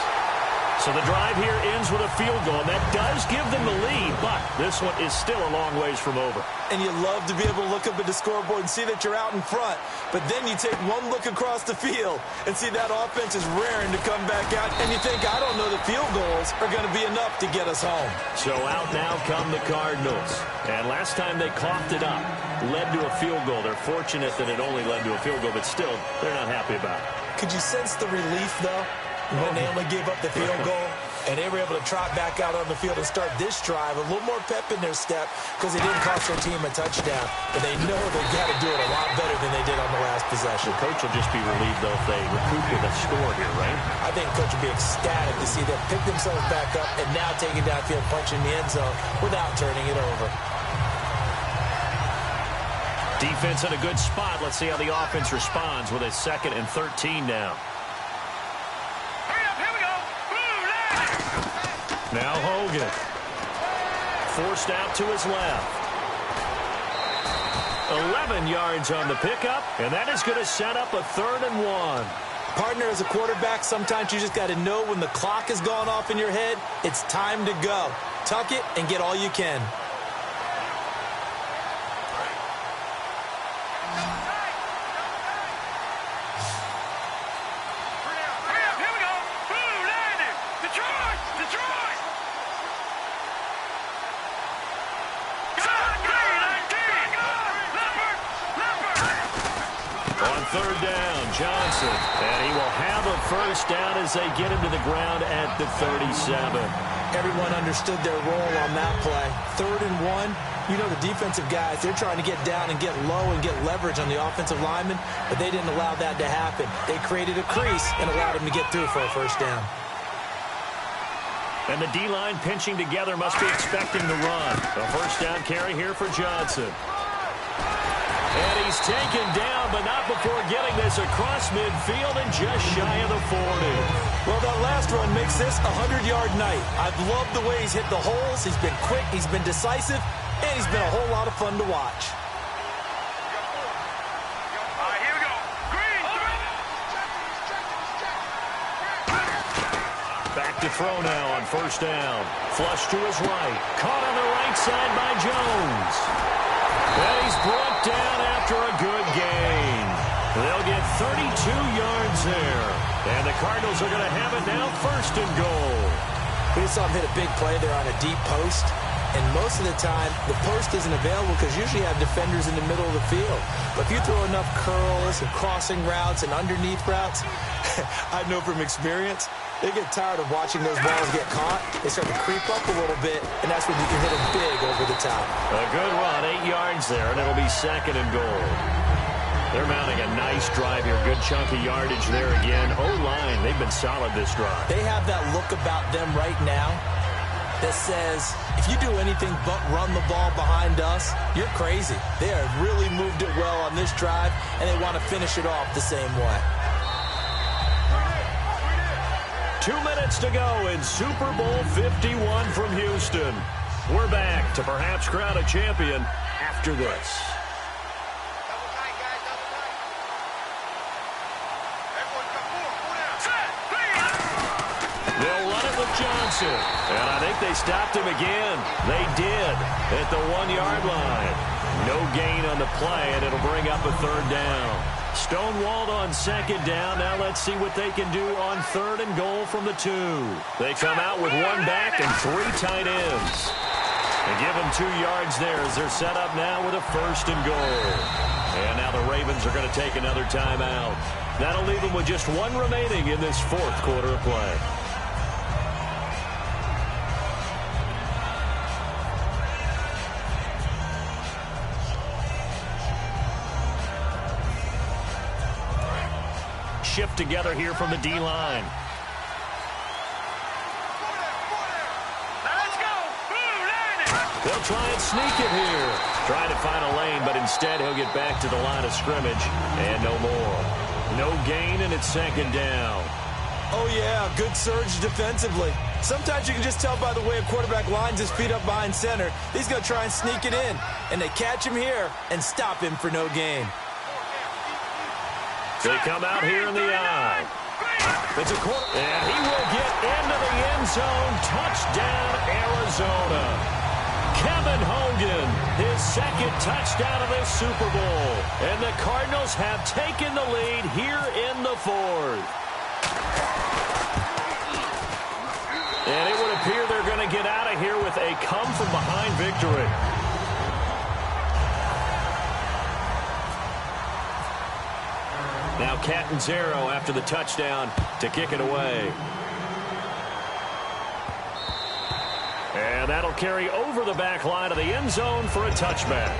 So the drive here ends with a field goal, and that does give them the lead, but this one is still a long ways from over. And you love to be able to look up at the scoreboard and see that you're out in front, but then you take one look across the field and see that offense is raring to come back out, and you think, I don't know, the field goals are going to be enough to get us home. So out now come the Cardinals, and last time they coughed it up, led to a field goal. They're fortunate that it only led to a field goal, but still, they're not happy about it. Could you sense the relief, though, when they only gave up the field goal? And they were able to trot back out on the field and start this drive, a little more pep in their step because they didn't cost their team a touchdown. But they know they've got to do it a lot better than they did on the last possession. The coach will just be relieved, though, if they recoup with a score here, right? I think coach will be ecstatic to see them pick themselves back up and now taking downfield, punching the end zone without turning it over. Defense in a good spot. Let's see how the offense responds with a 2nd and 13 now. Now Hogan. Forced out to his left. 11 yards on the pickup, and that is going to set up a 3rd and 1. Partner, as a quarterback, sometimes you just got to know when the clock has gone off in your head, it's time to go. Tuck it and get all you can. Johnson, and he will have a 1st down as they get him to the ground at the 37. Everyone understood their role on that play. 3rd and 1, you know the defensive guys, they're trying to get down and get low and get leverage on the offensive lineman, but they didn't allow that to happen. They created a crease and allowed him to get through for a 1st down. And the D-line pinching together must be expecting the run. A 1st down carry here for Johnson. And he's taken down, but not before getting this across midfield and just shy of the 40. Well, that last run makes this a 100-yard night. I've loved the way he's hit the holes. He's been quick, he's been decisive, and he's been a whole lot of fun to watch. All right, here we go. Green. Back to throw now on 1st down. Flush to his right. Caught on the right side by Jones. And he's brought down after a good gain. They'll get 32 yards there. And the Cardinals are going to have it now 1st and goal. We saw him hit a big play there on a deep post. And most of the time, the post isn't available because usually you have defenders in the middle of the field. But if you throw enough curls and crossing routes and underneath routes, I know from experience, they get tired of watching those balls get caught. They start to creep up a little bit, and that's when you can hit them big over the top. A good run, 8 yards there, and it'll be 2nd and goal. They're mounting a nice drive here. Good chunk of yardage there again. O-line, they've been solid this drive. They have that look about them right now that says, if you do anything but run the ball behind us, you're crazy. They have really moved it well on this drive, and they want to finish it off the same way. 2 minutes to go in Super Bowl 51 from Houston. We're back to perhaps crown a champion after this. They'll run it with Johnson. And I think they stopped him again. They did at the 1-yard line. No gain on the play, and it'll bring up a 3rd down. Stonewalled on 2nd down. Now let's see what they can do on 3rd and goal from the 2. They come out with 1 back and 3 tight ends. And give them 2 yards there as they're set up now with a 1st and goal. And now the Ravens are going to take another timeout. That'll leave them with just 1 remaining in this 4th quarter of play. Shift together here from the D-line. They'll try and sneak it here. Trying to find a lane, but instead he'll get back to the line of scrimmage. And no more. No gain, and it's 2nd down. Oh, yeah, good surge defensively. Sometimes you can just tell by the way a quarterback lines his feet up behind center. He's going to try and sneak it in. And they catch him here and stop him for no gain. They come out here in the eye. It's a corner. And he will get into the end zone. Touchdown, Arizona. Kevin Hogan, his 2nd touchdown of this Super Bowl. And the Cardinals have taken the lead here in the 4th. And it would appear they're going to get out of here with a come-from-behind victory. Now Catanzaro after the touchdown to kick it away. And that'll carry over the back line of the end zone for a touchback.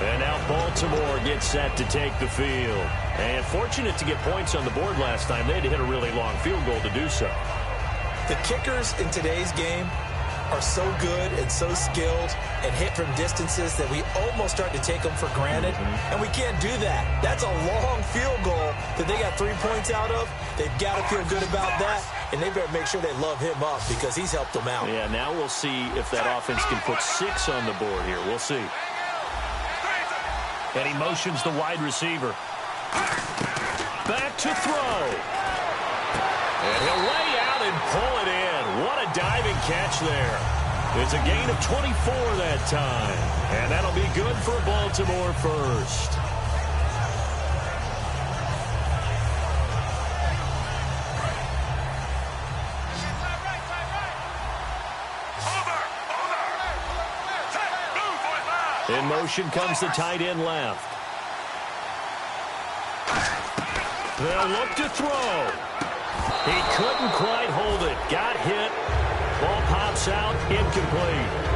And now Baltimore gets set to take the field. And fortunate to get points on the board last time. They had to hit a really long field goal to do so. The kickers in today's game are so good and so skilled and hit from distances that we almost start to take them for granted. And we can't do that. That's a long field goal that they got 3 points out of. They've got to feel good about that, and they better make sure they love him up because he's helped them out. Yeah, now we'll see if that offense can put 6 on the board here. We'll see. And he motions the wide receiver. Back to throw. And he'll lay out and pull it in. What a diving catch there. It's a gain of 24 that time. And that'll be good for Baltimore first. In motion comes the tight end left. They'll look to throw. He couldn't quite hold it. Got hit. Ball pops out. Incomplete.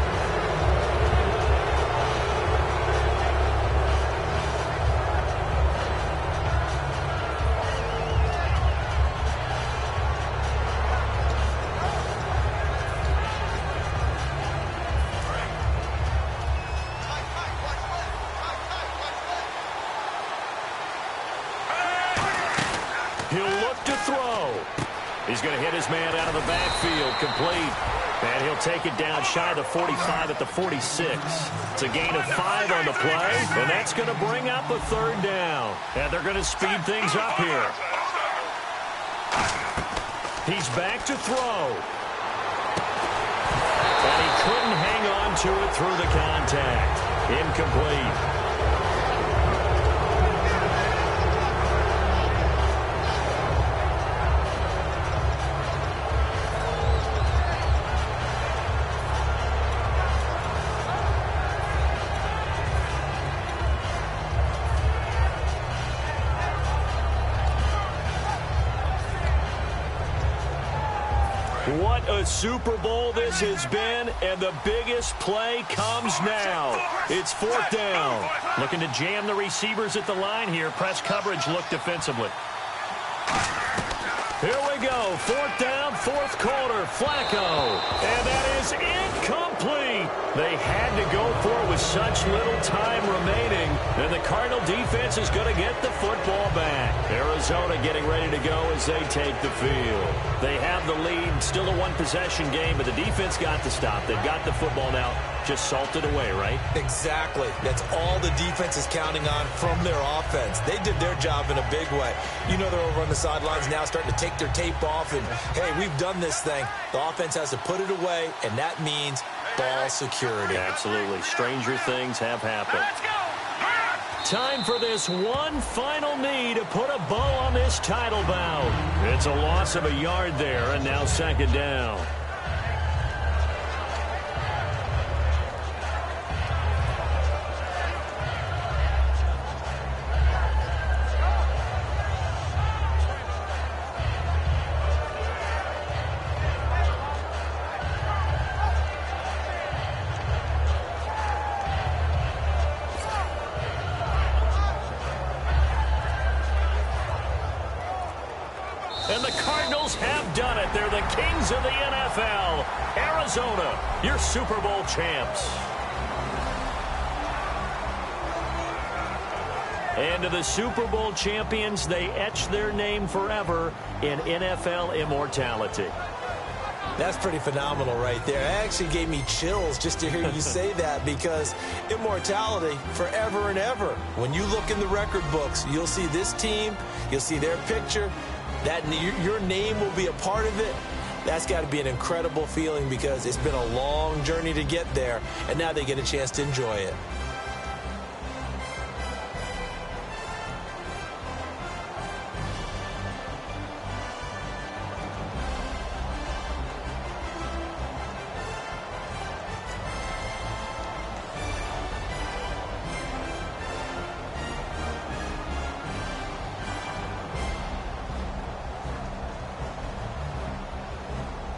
He's going to hit his man out of the backfield, complete. And he'll take it down shy of the 45 at the 46. It's a gain of 5 on the play, and that's going to bring up a 3rd down. And they're going to speed things up here. He's back to throw. And he couldn't hang on to it through the contact. Incomplete. What a Super Bowl this has been, and the biggest play comes now. It's 4th down. Looking to jam the receivers at the line here. Press coverage look defensively. Here we go. 4th down, 4th quarter. Flacco. And that is incomplete. They had to go for it with such little time remaining. And the Cardinal defense is going to get the football back. Arizona getting ready to go as they take the field. They have the lead. Still a one-possession game, but the defense got to stop. They've got the football now. Just salted away, right? Exactly. That's all the defense is counting on from their offense. They did their job in a big way. You know they're over on the sidelines now starting to take their tape off and, hey, we've done this thing. The offense has to put it away, and that means ball security. Absolutely. Stranger things have happened. Time for this one final knee to put a bow on this title bout. It's a loss of a yard there, and now 2nd down. And the Cardinals have done it. They're the kings of the NFL. Arizona, your Super Bowl champs. And to the Super Bowl champions, they etch their name forever in NFL immortality. That's pretty phenomenal right there. It actually gave me chills just to hear you say that, because immortality forever and ever. When you look in the record books, you'll see this team, you'll see their picture. That your name will be a part of it. That's got to be an incredible feeling, because it's been a long journey to get there, and now they get a chance to enjoy it.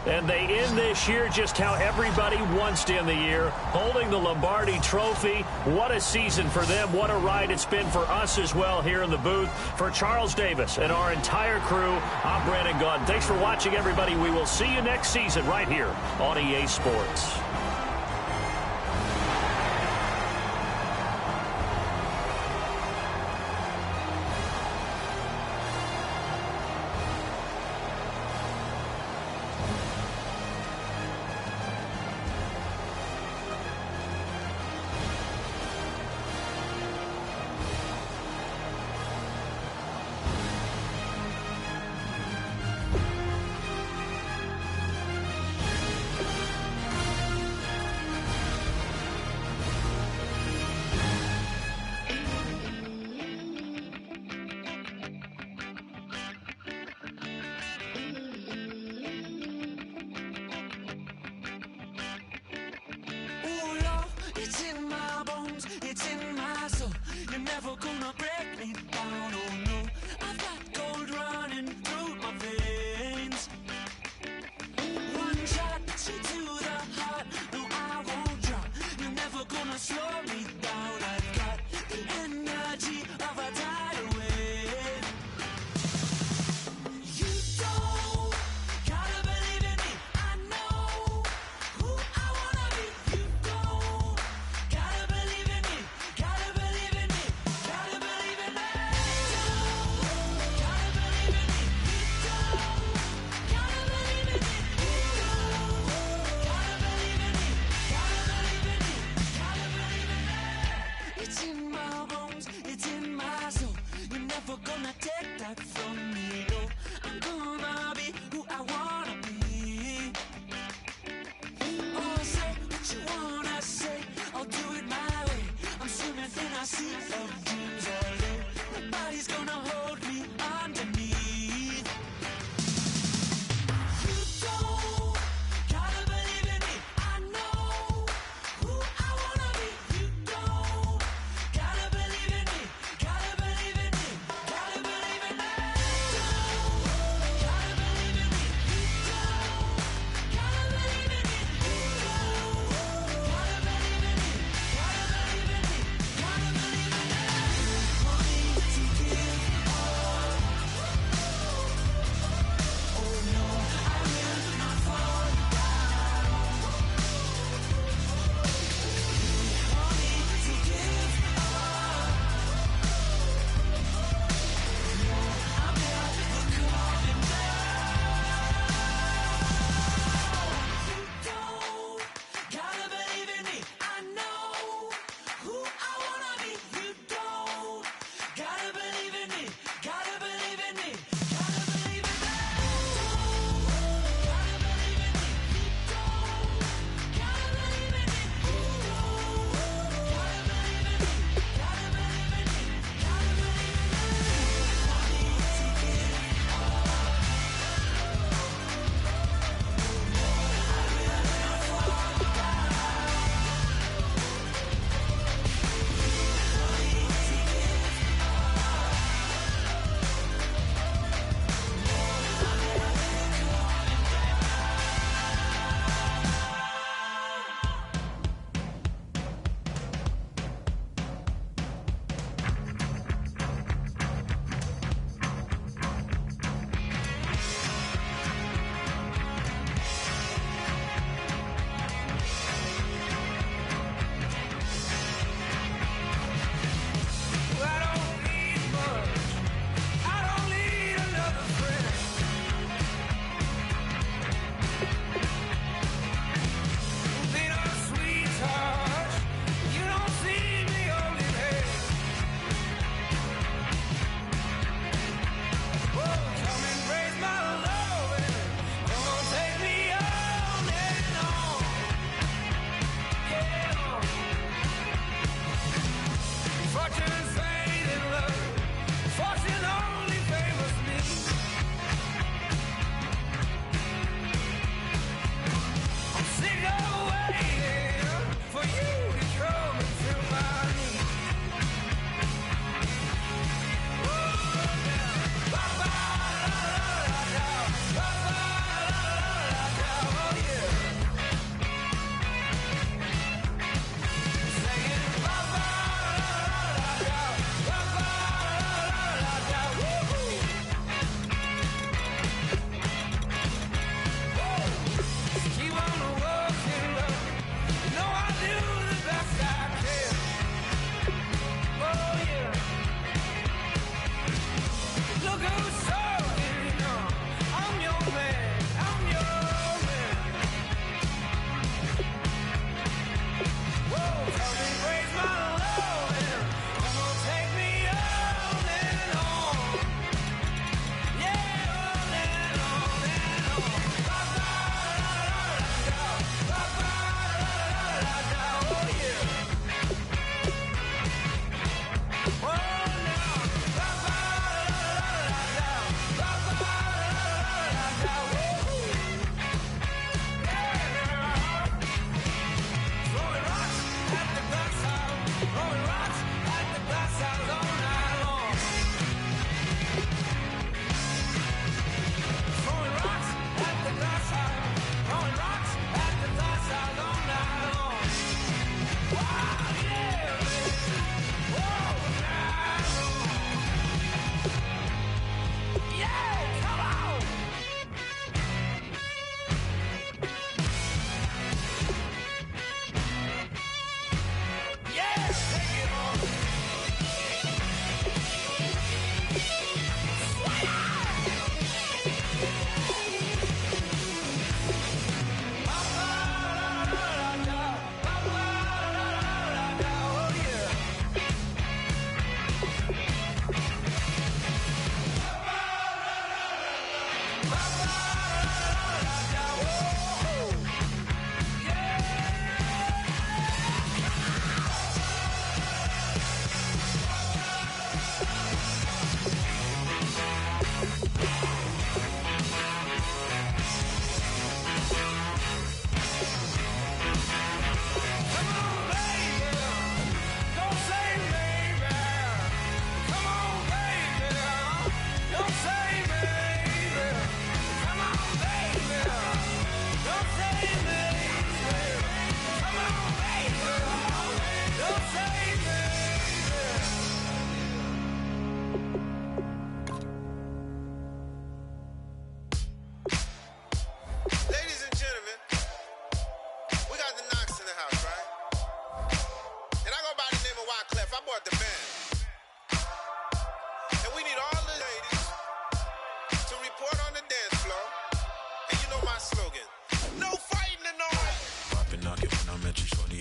And they end this year just how everybody wants to end the year, holding the Lombardi Trophy. What a season for them. What a ride it's been for us as well here in the booth. For Charles Davis and our entire crew, I'm Brandon Gaudin. Thanks for watching, everybody. We will see you next season right here on EA Sports.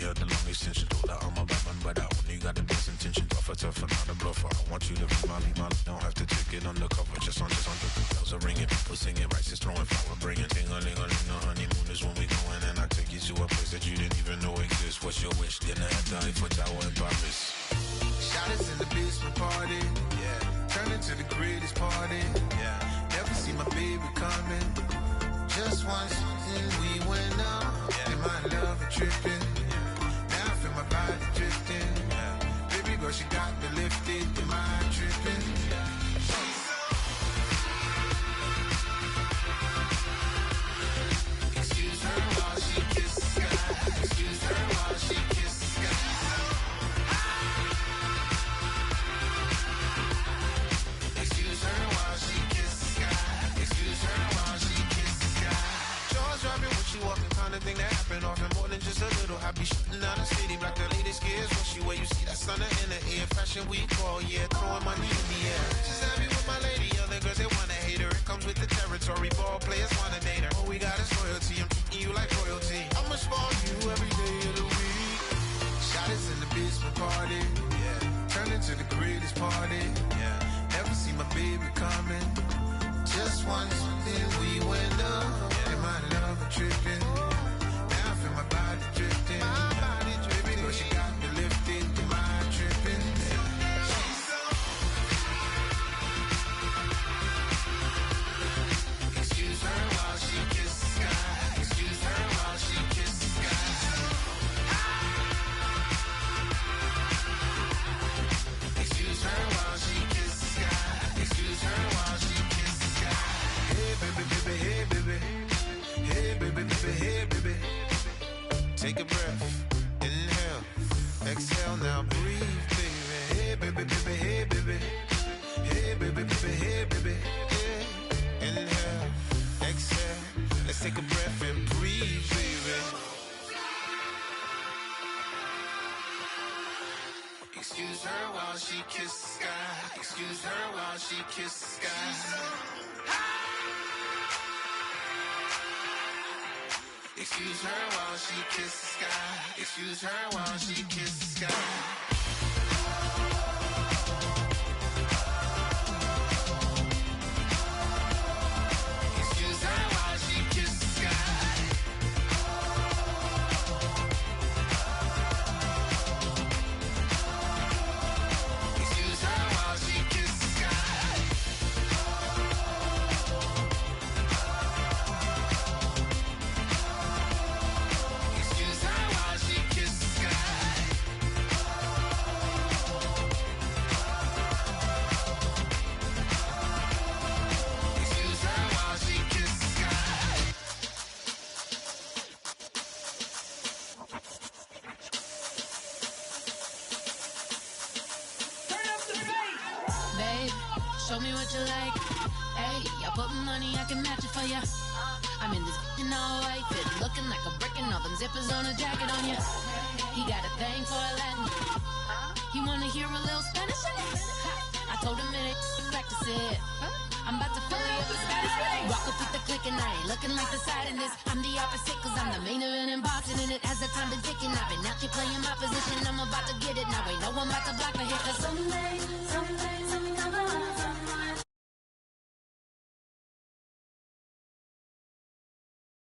yeah, the long extension. Told her I'm a bad one, but I only got the best intention. Tougher, not a bluffer. I want you to be my don't have to take it undercover. Just on the bells are ringing, people singing, rice throwing, flower bringing. Ting-a-ling-a-ling, the honeymoon is when we going, and I take you to a place that you didn't even know exists. What's your wish? Dinner at the Eiffel Tower in Paris. Shot us in the basement party, yeah. Turn into the greatest party, yeah. Never see my baby coming. Just once, and we went up, yeah. And my love is tripping, yeah. Now I feel my body drifting, yeah. Baby girl, she got me lifted, am I tripping? Yeah. Excuse her while she kisses the sky. Excuse her while she kisses the sky. Excuse her while she kisses the sky. Excuse her while she kisses the sky. Jaws dropping when she walking, kind of thing that happen often. More than just a little. I be shooting down the city, black the latest gears. When she where you see that sun in the air. Fashion week all year, throwing money in the air. She's happy with my lady, other girls they wanna hate her. It comes with the territory, ball players wanna date her. All we got is loyalty, I'm treating you like royalty. I'ma spoil you every day of the week. Shot us in the basement party, yeah. Turned into the greatest party, yeah. Never see my baby coming. Just once, then we went up, yeah. And my love was tripping. Now I feel my body drifting. My body drifting. Baby girl, she got me lifted. Am I tripping? Excuse her while she kisses the sky. Excuse her while she kisses the sky. Excuse her while she kisses the sky. Excuse her while she kisses the sky. Hey baby, baby, hey baby. Hey baby, baby, hey baby. Take a breath, inhale, exhale, now breathe, baby. Hey baby, baby, hey baby. Hey baby, baby, hey baby. Hey. Inhale, exhale, let's take a breath and breathe, baby. Excuse her while she kisses the sky. Excuse her while she kisses the sky. Excuse her while she kisses the sky. Excuse her while she kisses the sky. Excuse her while she kisses the sky. Excuse her while she kisses the sky. Excuse her while she kisses the sky. Excuse her while she kisses the sky. Babe, show me what you like. Hey, I put money, I can match it for ya. I'm in this in all white fit, looking like a brick and all them zippers on a jacket on ya. He got a thing for a Latin. He wanna hear a little Spanish. I told him it ain't practice it. I'm about to fill you up with Spanish. Rock up with the click and I ain't looking like the side in this. I'm the opposite cause I'm the main event in boxing and it has the time been ticking. I've been out here playing